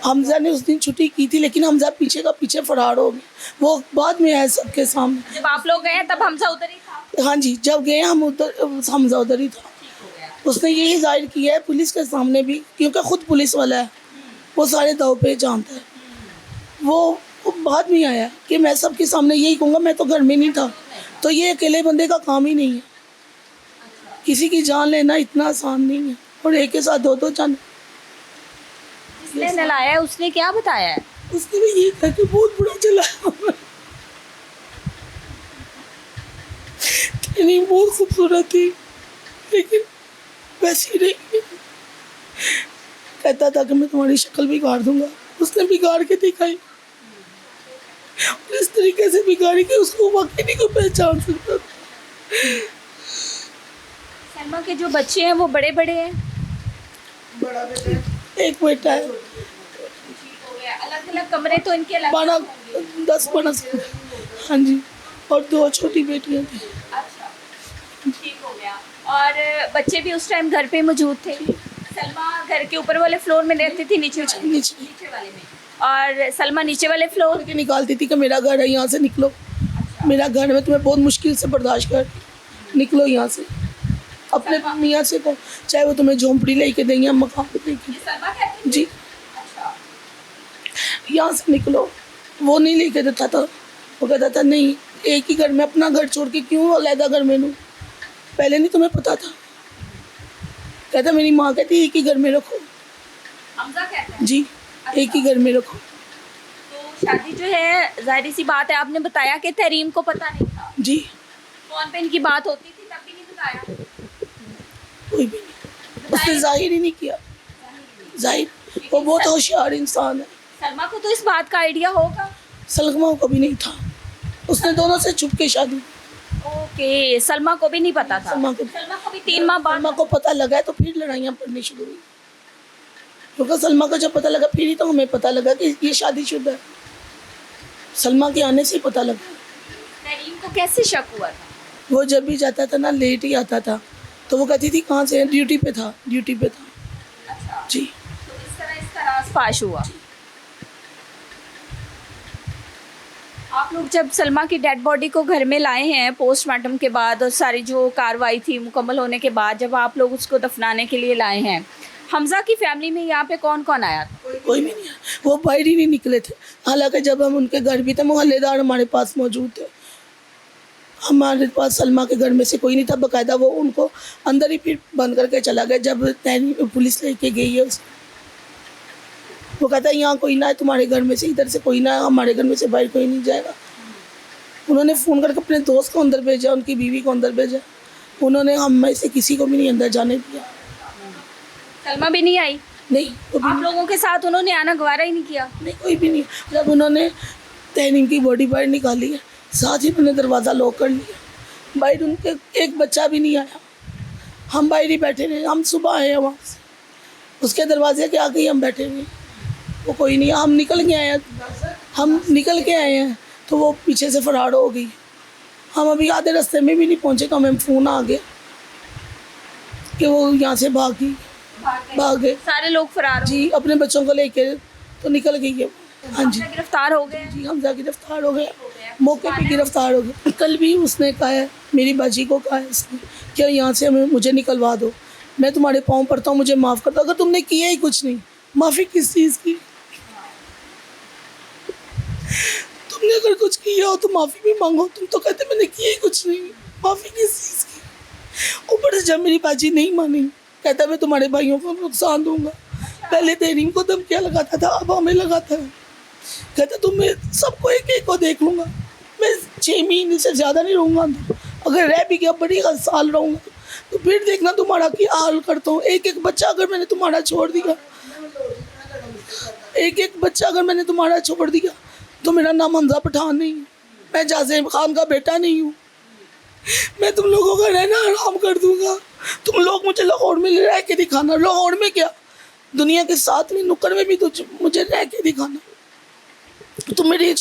हमजा ने उस दिन छुट्टी की थी, लेकिन हमजा पीछे का पीछे फरार हो गया। वो बाद में आया सबके सामने। जब आप लोग गए तब हमजा उधर ही था? हाँ जी, जब गए हम उधर, हमजा उधर ही था। उसने यही जाहिर किया है पुलिस के सामने भी, क्योंकि खुद पुलिस वाला है, वो सारे दाव पे जानता है। वो बाद में आया कि मैं सबके सामने यही कहूँगा, मैं तो घर में नहीं था। तो ये अकेले बंदे का काम ही नहीं है, किसी की जान लेना इतना आसान नहीं है, और एक के साथ दो जान। जिसने नलाया है उसने क्या बताया है? उसने भी यही कहा कि बहुत बुरा चला, नहीं बहुत खूबसूरत थी लेकिन वैसी नहीं। कहता था कि मैं तुम्हारी शक्ल बिगाड़ दूंगा, उसने बिगाड़ के दिखाई, इस तरीके से बिगाड़ी कि उसको वाकई नहीं को पहचान सकता। सलमा के जो बच्चे हैं वो बड़े बड़े हैं? बड़ा बेटा, एक बेटा है। अलग अलग कमरे तो इनके अलग 10-12 साल, हाँ जी, और 2 छोटी बेटियां थी। अच्छा, ठीक हो गया। और बच्चे भी उस टाइम घर पे मौजूद थे? सलमा घर के ऊपर वाले फ्लोर में रहती थी, नीचे वाले में? और सलमा नीचे वाले फ्लोर के निकालती थी कि मेरा घर है, यहाँ से निकलो। अच्छा। मेरा घर में तुम्हें बहुत मुश्किल से बर्दाश्त कर, निकलो यहाँ से, अपने मियाँ से को, चाहे वो तुम्हें झोंपड़ी लेके देंगे, मकान देंगे जी, यहाँ से निकलो। वो नहीं लेके देता था, वो कहता था नहीं, एक ही घर में, अपना घर छोड़ के क्यों अलहदा घर में लूँ, पहले नहीं तुम्हें पता था। कहता मेरी माँ कहती एक ही घर में रखो। हमजा कहता है? जी, एक ही घर में रखो। तो शादी जो है, जाहिर सी बात है, आपने बताया कि तहरीम को पता नहीं था जी। फोन पे इनकी बात होती थी, तब भी नहीं बताया? कोई भी नहीं, उसने जाहिर ही नहीं किया, जाहिर। वो बहुत होशियार इंसान है। सलमा को तो इस बात का आइडिया होगा? सलमा को भी नहीं था, उसने दोनों से छुप के शादी। ओके, सलमा को भी नहीं पता था? सलमा को भी 3 माह बाद सलमा को पता लगा है तो फिर लड़ाइयाँ पड़नी शुरू हुई, क्योंकि सलमा को जब पता लगा फिर ही तो हमें पता लगा कि ये शादीशुदा है। सलमा के आने से ही पता लगा। तहरीम को कैसे शक हुआ था? वो जब भी जाता था ना, लेट ही आता था, तो वो कहती थी कहाँ से है, ड्यूटी पे था। अच्छा जी, तो इस तरह राज हुआ। आप लोग जब सलमा की डेड बॉडी को घर में लाए हैं पोस्टमार्टम के बाद और सारी जो कार्रवाई थी मुकम्मल होने के बाद, जब आप लोग उसको दफनाने के लिए लाए हैं, हमजा की फैमिली में यहाँ पे कौन कौन आया था? कोई भी नहीं, वो बाहर ही नहीं निकले थे। हालांकि जब हम उनके घर भी थे, मोहल्लेदार हमारे पास मौजूद थे, हमारे पास सलमा के घर में से कोई नहीं था। बाकायदा वो उनको अंदर ही फिर बंद करके चला गया जब पुलिस लेके गई है उसको। वो कहता है यहाँ कोई ना है, तुम्हारे घर में से, इधर से कोई ना है, हमारे घर में से बाहर कोई नहीं जाएगा। उन्होंने फ़ोन करके अपने दोस्त को अंदर भेजा, उनकी बीवी को अंदर भेजा, उन्होंने हम में से किसी को भी नहीं अंदर जाने दिया। सलमा भी नहीं आई? नहीं, आप लोगों के साथ उन्होंने आना गवारा ही नहीं किया? नहीं, कोई भी नहीं। जब उन्होंने तहरीम की बॉडी बाहर निकाली है, साथ ही उन्होंने दरवाज़ा लॉक कर लिया। बाहर उनके एक बच्चा भी नहीं आया, हम बाहर ही बैठे रहे। हम सुबह आए हैं वहाँ से, उसके दरवाजे के आगे ही हम बैठे हुए, वो कोई नहीं। हम निकल के आए हैं तो वो पीछे से फरार हो गई। हम अभी आधे रास्ते में भी नहीं पहुँचे तो हमें फ़ोन आ गया कि वो यहाँ से भागी। भाग गए सारे लोग फरार हो जी, अपने बच्चों को लेके तो निकल गई है। हाँ जी गए, गिरफ्तार हो गए। जी, हमजा गिरफ्तार हो गया, मौके पे गिरफ्तार हो गया। कल भी उसने कहा है, मेरी बाजी को कहा है इसने, क्या यहाँ से मुझे निकलवा दो, मैं तुम्हारे पाँव पड़ता हूँ, मुझे माफ़ कर दो। अगर तुमने किया ही कुछ नहीं, माफ़ी किस चीज़ की? तुमने अगर कुछ किया हो तो माफ़ी भी मांगो। तुम तो कहते मैंने किया ही कुछ नहीं, माफ़ी किस चीज़ की? ऊपर से जब मेरी बाजी नहीं मानी, कहता मैं तुम्हारे भाइयों को नुकसान दूंगा। पहले तहरीम को धमकियाँ लगाता था, अब हमें लगाता है। कहता तुम मैं सबको एक एक को देख लूँगा, मैं 6 महीने से ज़्यादा नहीं रहूँगा अंदर। अगर रह भी गया बड़ी साल रहूँगा तो फिर देखना तुम्हारा क्या हाल करता हूँ। एक एक बच्चा अगर मैंने तुम्हारा छोड़ दिया, एक एक बच्चा अगर मैंने तुम्हारा छोड़ दिया तो मेरा नाम हमजा पठान नहीं है, मैं जाज़ेम खान का बेटा नहीं हूँ। मैं तुम लोगों का रहना हराम कर दूंगा। तुम लोग मुझे लाहौर में रह के दिखाना, लाहौर में क्या दुनिया के 7वें नुक्कड़ में भी तो मुझे रह के दिखाना। तुम मेरे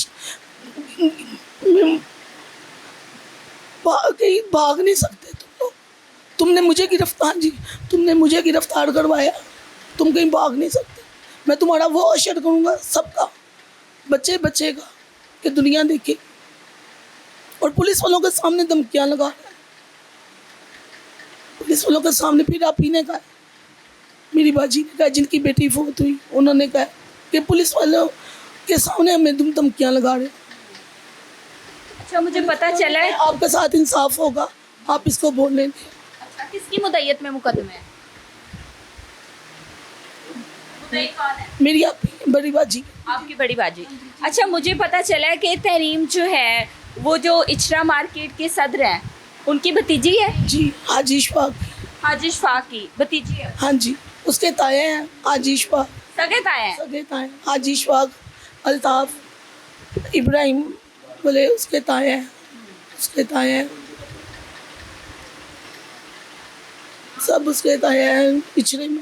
कहीं भाग नहीं सकते तुम लोग। तुमने मुझे गिरफ्तार जी, तुमने मुझे गिरफ्तार करवाया, तुम कहीं भाग नहीं सकते। मैं तुम्हारा वो अशर करूँगा सबका, बच्चे बच्चे का, कि दुनिया देखे। और पुलिस वालों के सामने धमकियाँ लगा रहा है, पुलिस वालों के सामने। फिर आप ही ने कहा, मेरी बाजी ने कहा, जिनकी बेटी फौत हुई, उन्होंने कहा कि पुलिस वालों के सामने हमें तुम धमकियाँ लगा रहे हो। अच्छा, मुझे पता चला है आपके साथ इंसाफ होगा, आप इसको बोलने दें। अच्छा, किसकी मुद्दईयत में मुकदमे है? मुद्दई कौन है? मेरी आप बड़ी बाजी। आपकी बड़ी बाजी। अच्छा, मुझे पता चला है कि तहरीम जो है वो जो इचरा मार्केट के सदर हैं, उनकी भतीजी है जी, हाजी इशफाक। हाजी इशफाक की भतीजी है। हाँ जी, उसके ताए हैं हाजी इशफाक, सगे ताए हैं। सगे ताए हाजी इशफाक, अल्ताफ, इब्राहिम बोले उसके ताए हैं, उसके ताए हैं, सब उसके ताए हैं पिछड़े में।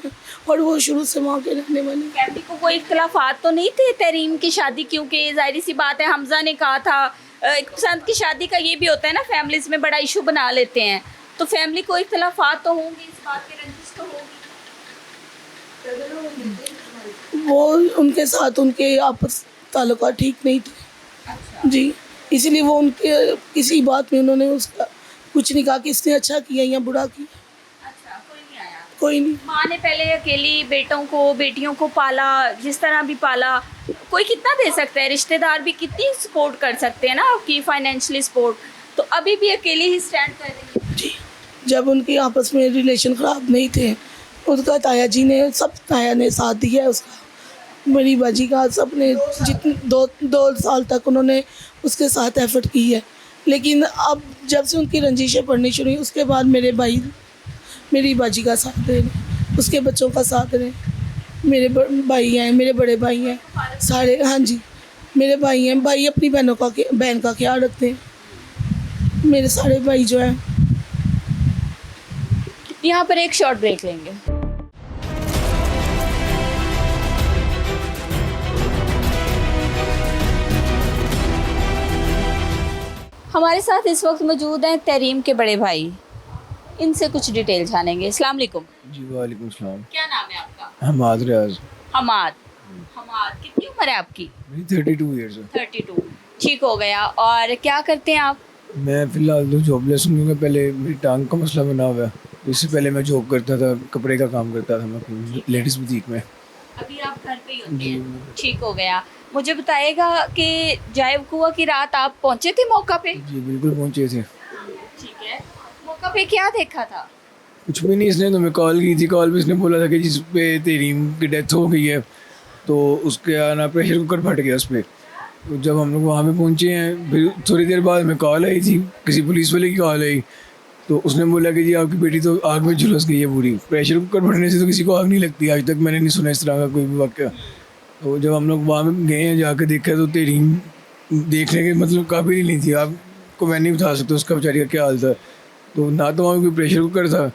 और वो शुरू से वहाँ के रहने वाले। फैमिली को कोई इख्तलाफात तो नहीं थे तहरीम की शादी, क्योंकि जाहिर सी बात है हमजा ने कहा था एक पसंद की शादी का ये भी होता है ना, फैमिलीज में बड़ा इशू बना लेते हैं, तो फैमिली को इख्तलाफात तो होंगे, इस बात की रंजिश तो होगी। वो उनके साथ उनके आपस ताल्लुकात ठीक नहीं थे जी, इसीलिए वो उनके किसी बात में उन्होंने उसका कुछ नहीं कहा कि इसने अच्छा किया या बुरा किया। अच्छा, कोई नहीं आया। कोई नहीं। माँ ने पहले अकेली बेटों को बेटियों को पाला, जिस तरह भी पाला, कोई कितना दे सकता है, रिश्तेदार भी कितनी सपोर्ट कर सकते हैं ना आपकी, फाइनेंशियली सपोर्ट, तो अभी भी अकेले ही स्टैंड कर रही है जी। जब उनके आपस में रिलेशन ख़राब नहीं थे, उसका ताया जी ने, सब ताया ने साथ दिया है उसका, मेरी बाजी का। सब ने जितने दो साल तक उन्होंने उसके साथ एफर्ट की है। लेकिन अब जब से उनकी रंजिशें पड़नी शुरू हुई, उसके बाद मेरे भाई मेरी बाजी का साथ दे रहे, उसके बच्चों का साथ दें। मेरे भाई हैं, मेरे बड़े भाई हैं सारे। हाँ जी, मेरे भाई हैं, भाई अपनी बहन का ख्याल रखते हैं। मेरे सारे भाई जो हैं। यहाँ पर एक शॉर्ट ब्रेक लेंगे। हमारे साथ इस वक्त मौजूद हैं तहरीम के बड़े भाई, इनसे कुछ डिटेल जानेंगे। अस्सलाम वालेकुम। जी वालेकुम सलाम। क्या नाम है आपका? हमाद रियाज। हमाद। हमाद, कितनी उम्र है आपकी? मेरी 32 ईयर्स है। 32। ठीक हो गया। और क्या करते हैं आप? मैं फ़िलहाल तो जॉबलेस हूँ, क्योंकि पहले मेरी टांग का मसला बना हुआ है। इससे पहले मैं जॉब करता था, कपड़े का काम करता था मैं अपनी लेडीज़ बुटीक में। अभी आप घर पे ही होते हैं। ठीक हो गया। मुझे बताइएगा कि जायब कुआ की रात आप पहुंचे थे मौका पे? जी बिल्कुल पहुँचे थे। ठीक है। मौका पे क्या देखा था? कुछ भी नहीं, इसने तो मैं कॉल की थी, कॉल पे इसने बोला था कि जिस पे तहरीम की डेथ हो गई है, तो उसके आना प्रेशर कुकर फट गया उस पर। तो जब हम लोग वहाँ पे पहुँचे हैं, फिर थोड़ी देर बाद में कॉल आई थी, किसी पुलिस वाले की कॉल आई, तो उसने बोला कि जी आपकी बेटी तो आग में झुलस गई है पूरी। प्रेशर कुकर फटने से तो किसी को आग नहीं लगती, आज तक मैंने नहीं सुना इस तरह का कोई भी वाक़या। तो जब हम लोग वहाँ में गए हैं, जाकर देखा तो तहरीम देखने के मतलब काबिल नहीं थी। आपको मैं नहीं बता सकता उसका बेचारी का क्या हाल था। तो ना तो वहाँ पे कोई प्रेशर कुकर था,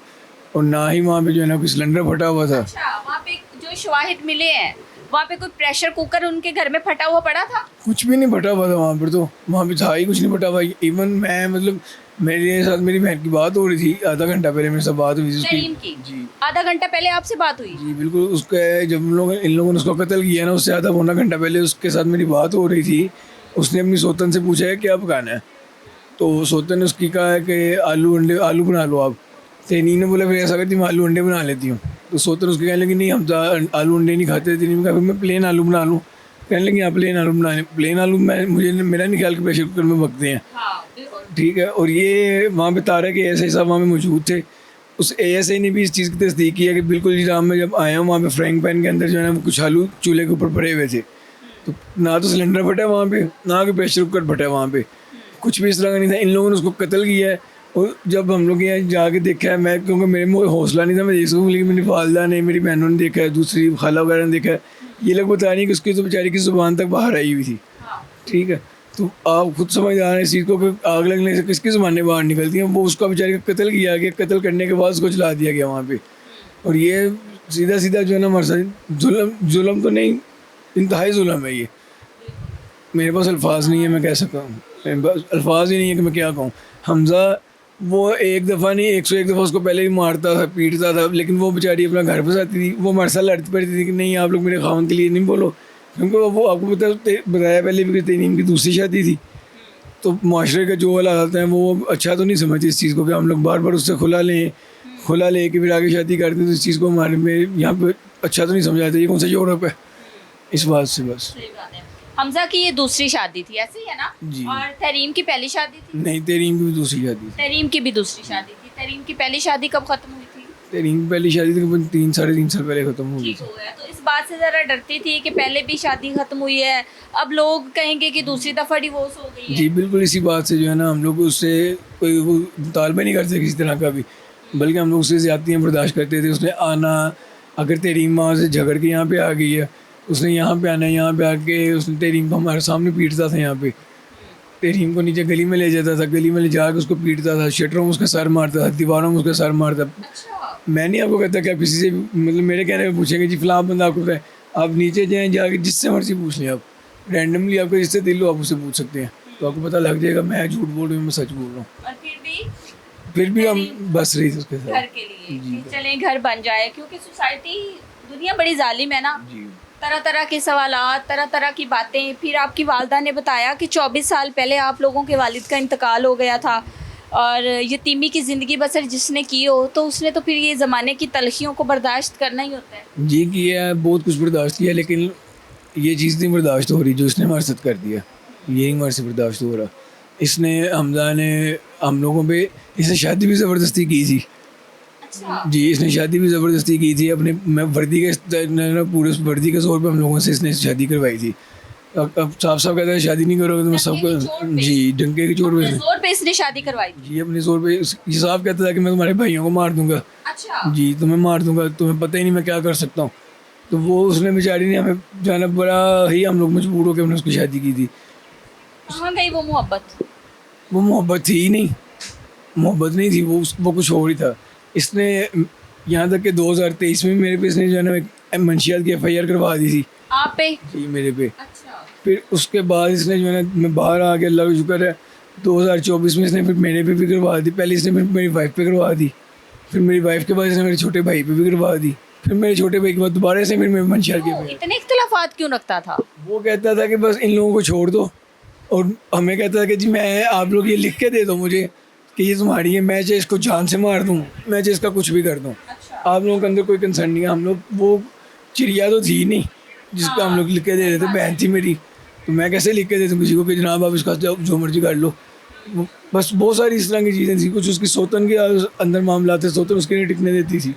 और ना ही वहाँ पे जो है ना कोई सिलेंडर फटा हुआ था। अच्छा, वहाँ पे जो शवाहिद मिले हैं, वहाँ पे कोई प्रेशर कुकर उनके घर में फटा हुआ पड़ा था? कुछ भी नहीं फटा हुआ था वहाँ पर, तो वहाँ पे था ही कुछ नहीं फटा हुआ। इवन मैं मतलब मेरे साथ मेरी बहन की बात हो रही थी, आधा घंटा पहले मेरे साथ बात हुई थी तहरीम उसकी। की जी आधा घंटा पहले आपसे बात हुई? जी बिल्कुल। उसके जब इन लोगों ने उसको कत्ल किया ना, उससे आधा पौना घंटा पहले उसके साथ मेरी बात हो रही थी। उसने अपनी सोतन से पूछा है क्या पकाना है, तो सोतन ने उसकी कहा है कि आलू बना लो आप। तहरीम ने बोला फिर ऐसा करती मैं आलू अंडे बना लेती हूँ। तो सोतन उसके कहने लगी नहीं हम तो आलू अंडे नहीं खाते। तहरीम ने कहा फिर मैं प्लेन आलू बना लूँ। कहने लगी हाँ प्लेन आलू बनाने। प्लेन आलू मेरा नहीं ख्याल कि प्रेशर कुकर में पकते हैं। हाँ बिल्कुल। ठीक है। और ये वहाँ पे तारक के एएसआई साहब वहाँ पे मौजूद थे। उस एएसआई ने भी इस चीज़ की तस्दीक की है कि बिल्कुल जी राम में जब आया हूँ वहाँ पे फ्रैंक पैन के अंदर जो है ना वो कुछ आलू चूल्हे के ऊपर पड़े हुए थे। तो ना तो सिलेंडर फटा है वहाँ पे, ना कि प्रेशर कुकर फटा है वहाँ पे, कुछ भी इस तरह का नहीं था। इन लोगों ने उसको कत्ल किया है। और जब हम लोग यहाँ जाके देखा है, मैं क्योंकि मेरे में हौसला नहीं था मैं देख सकूँ, लेकिन मेरी वालदा ने मेरी बहनों ने देखा है, दूसरी खाला वगैरह ने देखा है। ये लोग बता रही है कि उसकी तो बेचारी की ज़ुबान तक बाहर आई हुई थी। ठीक है। तो आप खुद समझ आ रहे हैं इस चीज़ को कि आग लगने से किसकी ज़ुबानें बाहर निकलती हैं। वो उसका बेचारे का कत्ल किया गया, कत्ल करने के बाद उसको जला दिया गया वहाँ पे। और ये सीधा सीधा जो है ना हमारे साथ जुल्म तो नहीं, इंतहाई जुल्म है ये। मेरे पास अल्फाज नहीं है, मैं कह सकता हूँ, मेरे पास अल्फाज ही नहीं है कि मैं क्या कहूँ। हमज़ा वो एक दफ़ा नहीं 101 दफ़ा उसको पहले भी मारता था, पीटता था, लेकिन वो बेचारी अपना घर फंसाती थी। वो हमारे साथ लड़ती पड़ती थी कि नहीं आप लोग मेरे खावन के लिए नहीं बोलो, क्योंकि वो आपको बताया पहले भी कि तहरीम की दूसरी शादी थी। तो माशरे का जो हालात हैं वो अच्छा तो नहीं समझते इस चीज़ को कि हम लोग बार बार उससे खुला ले के फिर आगे शादी करते हैं। तो इस चीज़ को हमारे में यहाँ पे अच्छा तो नहीं समझाते। ये कौन सा यूरोप है इस बात से बस। सही बात है। हमजा की ये दूसरी शादी थी, ऐसे ही है ना? जी। और तहरीम की पहली शादी थी? नहीं, तहरीम की भी दूसरी शादी थी। तहरीम की भी दूसरी शादी थी। तहरीम की पहली शादी कब खत्म हुई थी? तहरीम की पहली शादी तकरीबन 3-3.5 साल पहले ख़त्म हो गई ठीक थी। हो गया। तो इस बात से ज़रा डरती थी कि पहले भी शादी खत्म हुई है, अब लोग कहेंगे कि दूसरी दफ़ा डिवोर्स हो गई है। जी बिल्कुल। इसी बात से जो है ना हम लोग उससे कोई वो मुतालबा नहीं करते किसी तरह का भी, बल्कि हम लोग उससे ज़्यादतियाँ बर्दाश्त करते थे। उसने आना, अगर तहरीम वहाँ से झगड़ के यहाँ पे आ गई है, उसने यहाँ पे आना, यहाँ पे आके उसने तहरीम को हमारे सामने पीटता था। यहाँ पे तहरीम को नीचे गली में ले जाता था, गली में ले जाकर उसको पीटता था, शटरों में उसका सर मारता था, दीवारों में उसका सर मारता। अच्छा। मैं नहीं आपको कहता कि आप किसी से मतलब मेरे कहने में पूछेंगे जी फलां बंदा आपको है, आप नीचे जाएँ जाके जिससे मर्जी पूछ लें, आप रैंडमली आपको जिससे दिल हो आप उससे पूछ सकते हैं, तो आपको पता लग जाएगा मैं झूठ बोल रही हूँ, मैं सच बोल रहा हूँ। और फिर भी हम बस रही थी उसके साथ। घर के लिए कि चलें घर बन जाए, क्योंकि सोसाइटी दुनिया बड़ी जालिम है ना। जी तरह तरह के सवालात, तरह तरह की बातें। फिर आपकी वालदा ने बताया कि 24 साल पहले आप लोगों के वालिद का इंतकाल हो गया था और यतीमी की ज़िंदगी बसर जिसने की हो, तो उसने तो फिर ये ज़माने की तलखियों को बर्दाश्त करना ही होता है। जी किया है, बहुत कुछ बर्दाश्त किया, लेकिन ये चीज़ नहीं बर्दाश्त हो रही जो इसने हमारे साथ कर दिया। ये हमारे से बर्दाश्त हो रहा। इसने हमजा ने हम लोगों पे इसने शादी भी ज़बरदस्ती की थी। अच्छा। जी इसने शादी भी ज़बरदस्ती की थी अपने मैं वर्दी के पूरे वर्दी के जोर पे हम लोगों से इसने शादी करवाई थी। अब साफ साफ कहता है शादी नहीं करोगे तो मैं सबको जी डंके के चोट पे जोर पे इसने शादी करवाई थी। जी अपने जोर पे ये साफ कहता था कि मैं तुम्हारे भाइयों को मार दूंगा। अच्छा। जी तुम्हें मार दूंगा, तुम्हें पता ही नहीं मैं क्या कर सकता हूँ। तो वो उसने बेचारी ने हमें जाना बड़ा ही हम लोग मजबूर होकर हमने उसकी शादी की थी। कहाँ गई वो मोहब्बत? वो मोहब्बत थी ही नहीं, मोहब्बत नहीं थी, वो कुछ और ही था। इसने यहाँ तक कि 2023 में मेरे पे इसने जो है ना मंशियात की FIR करवा दी थी। आप पे? जी मेरे पे। अच्छा। फिर उसके बाद इसने जो है ना मैं बाहर आ गया, अल्लाह का शुक्र है 2024 में इसने फिर मेरे पे भी करवा दी। पहले इसने फिर मेरी वाइफ पे करवा दी, फिर मेरी वाइफ के बाद इसने मेरे छोटे भाई पे भी करवा दी, फिर मेरे छोटे भाई के बाद दोबारा से फिर मेरे मंशियात की FIR। इतने इख्तिलाफात क्यों रखता था? वो कहता था कि बस इन लोगों को छोड़ दो, और हमें कहता था कि जी मैं आप लोग ये लिख के दे दो मुझे कि ये तुम्हारी है, मैं चाहे इसको जान से मार दूँ, मैं चाहे इसका कुछ भी कर दूँ। अच्छा। आप लोगों के अंदर कोई कंसर्न नहीं है। हम लोग वो चिड़िया तो थी नहीं जिसको हम लोग लिख के दे रहे थे, बहन थी मेरी, तो मैं कैसे लिख के देता किसी को कि जनाब आप इसका जो मर्जी कर लो। बस बहुत सारी इस तरह की चीज़ें थी। कुछ उसकी सोतन के अंदर मामला थे, सोतन उसके लिए टिकने देती थी।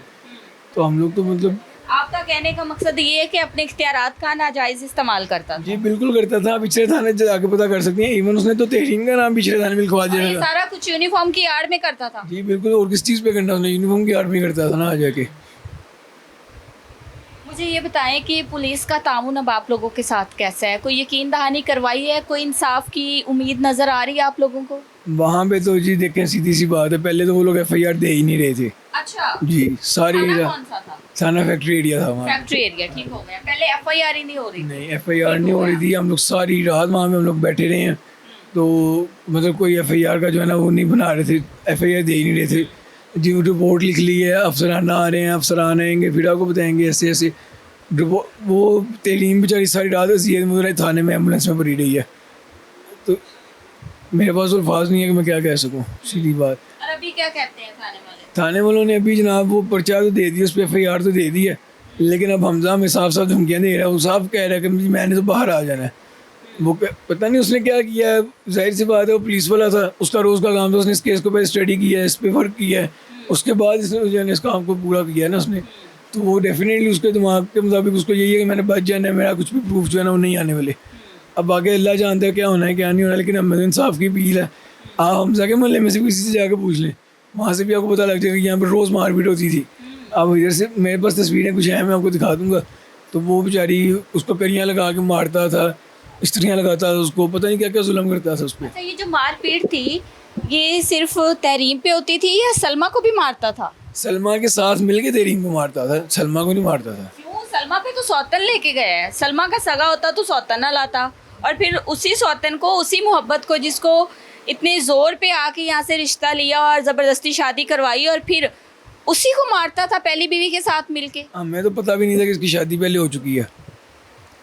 तो हम लोग तो मतलब आपका कहने का मकसद ये है कि अपने इख्तियारात का नाजायज़ इस्तेमाल करता था। जी बिल्कुल करता था। पिछले थाने जाके पता कर सकती हैं, इवन उसने तो तहरीम का नाम पिछले थाने में लिखवा और ये दिया था। सारा कुछ यूनिफॉर्म की आड़ में करता था। जी बिल्कुल। और किस चीज़ पे करना उसने, यूनिफॉर्म की आड़ में करता था ना आ जाके। मुझे ये बताएं कि पुलिस का ताउन अब आप लोगों के साथ कैसा है? कोई यकीन दहानी करवाई है? कोई इंसाफ की उम्मीद नज़र आ रही है आप लोगों को? वहाँ पे तो जी देखें सीधी सी बात है, पहले तो वो लोग FIR दे ही नहीं रहे थे। अच्छा। जी सारी थाना कौन सा था? थाना फैक्ट्री एरिया था वहाँ। Factory area. ठीक हो गया। पहले FIR ही नहीं हो रही? नहीं FIR नहीं हो रही थी। हम लोग सारी रात वहाँ पे हम लोग बैठे रहे हैं, तो मतलब कोई FIR का जो है ना वो नहीं बना रहे थे, FIR दे ही नहीं रहे थे। जी रिपोर्ट लिख ली है, अफसराना आ रहे हैं, अफसरान आएंगे फिर आपको बताएंगे ऐसे ऐसे। वो तरीम बेचारी सारी रात सीएम मुझे थाने में एम्बुलेंस में पड़ी रही है। तो मेरे पास अल्फाज नहीं है कि मैं क्या कह सकूँ, सीधी बात। और अभी क्या कहते हैं थाने वाले? थाने वालों ने अभी जनाब वो पर्चा तो दे दिया, उस पर FIR तो दे दी है, लेकिन अब हमजा में साफ साफ धमकियाँ दे रहा है। वो साफ कह रहा है कि मैंने तो बाहर आ जाना है। वो पता नहीं उसने क्या किया है, जाहिर सी बात है वो पुलिस वाला था, उसका रोज़ का काम था, उसने इस केस को पहले स्टडी किया है, इस पर वर्क किया है, उसके बाद इसने जो है इस काम को पूरा किया है ना उसने। तो वो डेफिनेटली उसके दिमाग के मुताबिक उसको यही है कि मैंने बच जाना है, मेरा कुछ भी प्रूफ जो है ना वो नहीं आने वाले। अब आगे अल्लाह जानता है क्या होना है क्या नहीं होना, लेकिन हमें इंसाफ की अपील है। आप हमजा के मोहल्ले में से किसी से जाकर पूछ लें, वहाँ से भी आपको पता लग जाएगा कि यहाँ पर रोज़ मारपीट होती थी। अब इधर से मेरे पास तस्वीरें कुछ हैं, मैं आपको दिखा दूँगा। तो वो बेचारी उसको करियाँ लगा के मारता था, स्त्रियाँ लगाता था उसको, पता नहीं क्या क्या जुल्म करता था उस पर। अच्छा, ये जो मारपीट थी ये सिर्फ तहरीम पे होती थी या सलमा को भी मारता था? सलमा के साथ मिलके तहरीम को मारता था, सलमा को नहीं मारता था। क्यों? सलमा पे तो सौतन लेके गया है। सलमा का सगा होता तो सौतन ना लाता, और फिर उसी सौतन को, उसी मोहब्बत को जिसको इतने जोर पे आके यहाँ से रिश्ता लिया और ज़बरदस्ती शादी करवाई, और फिर उसी को मारता था पहली बीवी के साथ मिलके। हमें तो पता भी नहीं था कि इसकी शादी पहले हो चुकी है,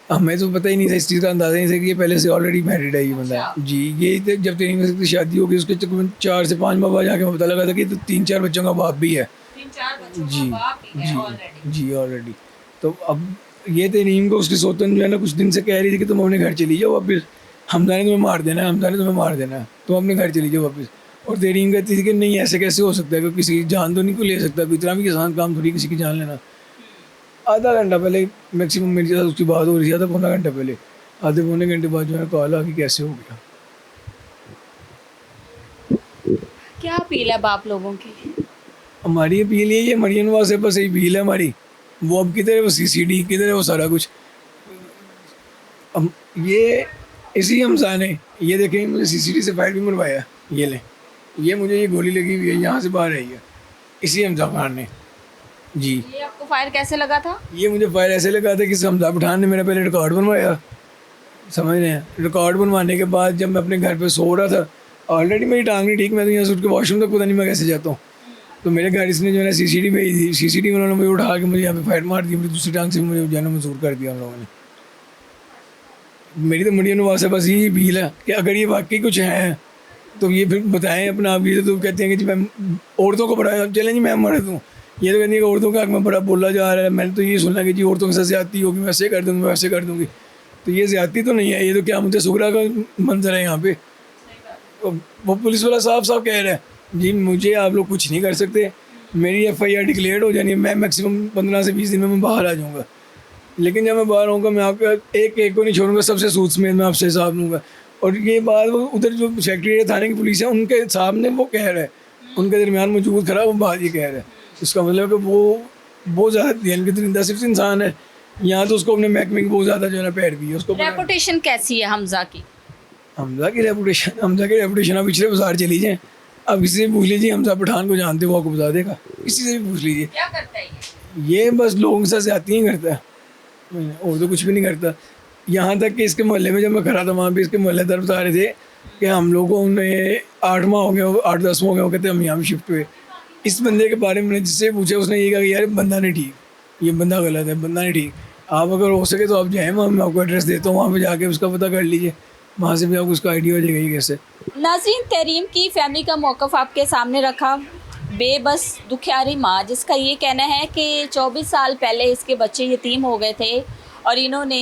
हमें तो पता ही नहीं था, इस चीज़ का अंदाज़ा नहीं था कि ये पहले से ऑलरेडी मैरिड है ये बंदा। जी, ये जब तरीम से शादी हो गई उसके तकरीबन 4 से 5 माह बाद जाके हमें पता लगा था कि तो 3-4 बच्चों का बाप भी है। 3-4 बच्चों जी का बाप ही है already। जी ऑलरेडी। तो अब ये तरीम को उसकी सौतन जो है ना कुछ दिन से कह रही थी कि तुम अपने घर चली जाओ वापस, हमजा ने तुम्हें मार देना है, हमजा ने तुम्हें मार देना है, तुम अपने घर चली जाओ वापस। और तरीम कहती थी कि नहीं ऐसे कैसे हो सकता है, कि किसी की जान तो नहीं को ले सकता, इतना भी आसान काम थोड़ी किसी की जान लेना। आधा घंटा पहले मैक्सिमम मेरे साथ उसकी बात हो रही थी, आधा पौना घंटा पहले, आधे पौने घंटे बाद जो है कॉल आ कि कैसे हो गया। क्या अपील है बाप लोगों की? हमारी अपील यही है, मरियम नवाज से बस यही अपील है हमारी। वो अब किधर है वो CCD, किधर है वो सारा कुछ। अब ये इसी हमजा ने ये देखें मुझे CCD से फाइल भी मरवाया, ये लें, ये मुझे ये गोली लगी हुई है यहाँ से बाहर आई है, इसी हमजा खान ने। जी, ये आपको फायर कैसे लगा था? ये मुझे फायर ऐसे लगा था कि हमजा पठान ने मेरा पहले रिकॉर्ड बनवाया, समझ रहे हैं। रिकॉर्ड बनवाने के बाद जब मैं अपने घर पे सो रहा था, ऑलरेडी मेरी टांग नहीं ठीक, मैं तो यहाँ से उठ के वॉशरूम तक पता नहीं मैं कैसे जाता हूँ। तो मेरे घर इसने जो है CCD भेजी थी, CCD वालों ने मुझे उठा के मुझे यहाँ पे फायर मार दी, मेरी दूसरी टांग से मुझे जाना मंजूर कर दिया उन लोगों ने। मेरी तो मरियम नवाज से बस यही अपील है कि अगर ये वाकई कुछ है तो ये फिर बताएं अपना आप। ये तो कहते हैं कि जी मैं औरतों को बड़ा चलें जी मैं मर्द हूँ, ये तो कहती है कि औरतों का हक में बड़ा बोला जा रहा है। मैंने तो ये सुना कि जी औरतों के साथ ज़्यादती होगी, मैं ऐसे कर दूँगी, मैं वैसे कर दूँगी। तो ये ज़्यादती तो नहीं है, ये तो क्या मुझे सुगरा का मंजर है यहाँ पे। वो पुलिस वाला साफ साफ कह रहा है जी मुझे आप लोग कुछ नहीं कर सकते, मेरी FIR डिक्लेयर हो जानी है, मैं मैक्सिमम 15 से 20 दिन में मैं बाहर आ जाऊँगा। लेकिन जब मैं बाहर होऊंगा मैं आपका एक को नहीं छोड़ूंगा, सबसे सूद समेत मैं आपसे हिसाब लूँगा। और ये बात वो उधर जो सेक्रेटरी थाने की पुलिस है उनके सामने वो कह रहा है, उनके दरमियान मौजूद खड़ा वो बात ये कह रहा है। इसका मतलब है कि वो बहुत ज़्यादा ध्यान के दरिंदा सिर्फ इंसान है, यहाँ तो उसको अपने महकमे की बहुत ज़्यादा जो है ना पैरवी है उसको। रेपुटेशन कैसी है हमजा की? हमजा की रेपुटेशन आप पिछले बाजार चली जाएँ, आप किसी से पूछ लीजिए हमजा पठान को जानते हो आपको बता देगा, किसी से भी पूछ लीजिए। क्या करता है ये बस लोगों के साथ ज़्यादती ही करता है और तो कुछ भी नहीं करता। यहाँ तक कि इसके मोहल्ले में जब मैं खड़ा था वहाँ पे इसके मोहल्लेदार बता रहे थे कि हम लोगों ने 8 माह हो गए, 8-10 माह हो गए, वो कहते हम यहाँ शिफ्ट हुए। इस बंदे के बारे में जिससे पूछा उसने ये कहा कि यार बंदा नहीं ठीक, ये बंदा गलत है, बंदा नहीं ठीक। आप अगर हो सके तो आप जाएँ, मैं आपको एड्रेस देता हूँ, वहाँ पर जाके उसका पता कर लीजिए, वहाँ से भी आपको उसका आइडिया हो जाएगा ये कैसे। नाज़रीन, तहरीम की फैमिली का मौक़िफ़ आपके सामने रखा। बेबस दुखियारी माँ जिसका ये कहना है कि 24 साल पहले इसके बच्चे यतीम हो गए थे और इन्होंने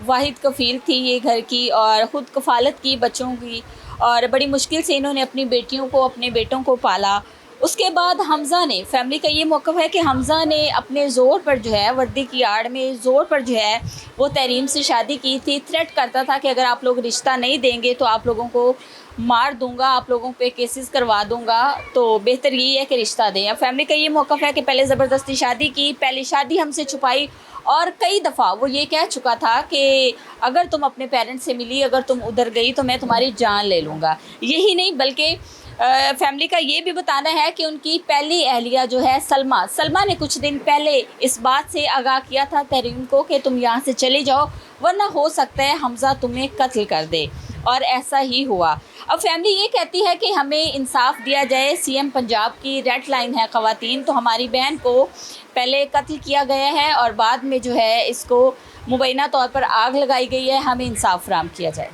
वाहिद कफ़ील थी ये घर की और ख़ुद कफ़ालत की बच्चों की, और बड़ी मुश्किल से इन्होंने अपनी बेटियों को, अपने बेटों को पाला। उसके बाद हमज़ा ने, फैमिली का ये मौक़िफ़ है कि हमज़ा ने अपने ज़ोर पर जो है, वर्दी की आड़ में ज़ोर पर जो है वो तहरीम से शादी की थी। थ्रेट करता था कि अगर आप लोग रिश्ता नहीं देंगे तो आप लोगों को मार दूंगा, आप लोगों पे केसेस करवा दूंगा, तो बेहतर यही है कि रिश्ता दें। अब फैमिली का ये मौक़िफ़ है कि पहले ज़बरदस्ती शादी की, पहले शादी हमसे छुपाई, और कई दफ़ा वो ये कह चुका था कि अगर तुम अपने पेरेंट्स से मिली, अगर तुम उधर गई तो मैं तुम्हारी जान ले लूँगा। यही नहीं बल्कि फैमिली का ये भी बताना है कि उनकी पहली अहलिया जो है सलमा ने कुछ दिन पहले इस बात से आगाह किया था तहरीम को कि तुम यहाँ से चले जाओ वरना हो सकता है हमज़ा तुम्हें कत्ल कर दे। और ऐसा ही हुआ। अब फैमिली ये कहती है कि हमें इंसाफ दिया जाए। सीएम पंजाब की रेड लाइन है ख़वातीन, तो हमारी बहन को पहले कत्ल किया गया है और बाद में जो है इसको मुबैना तौर पर आग लगाई गई है, हमें इंसाफ फराहम किया जाए।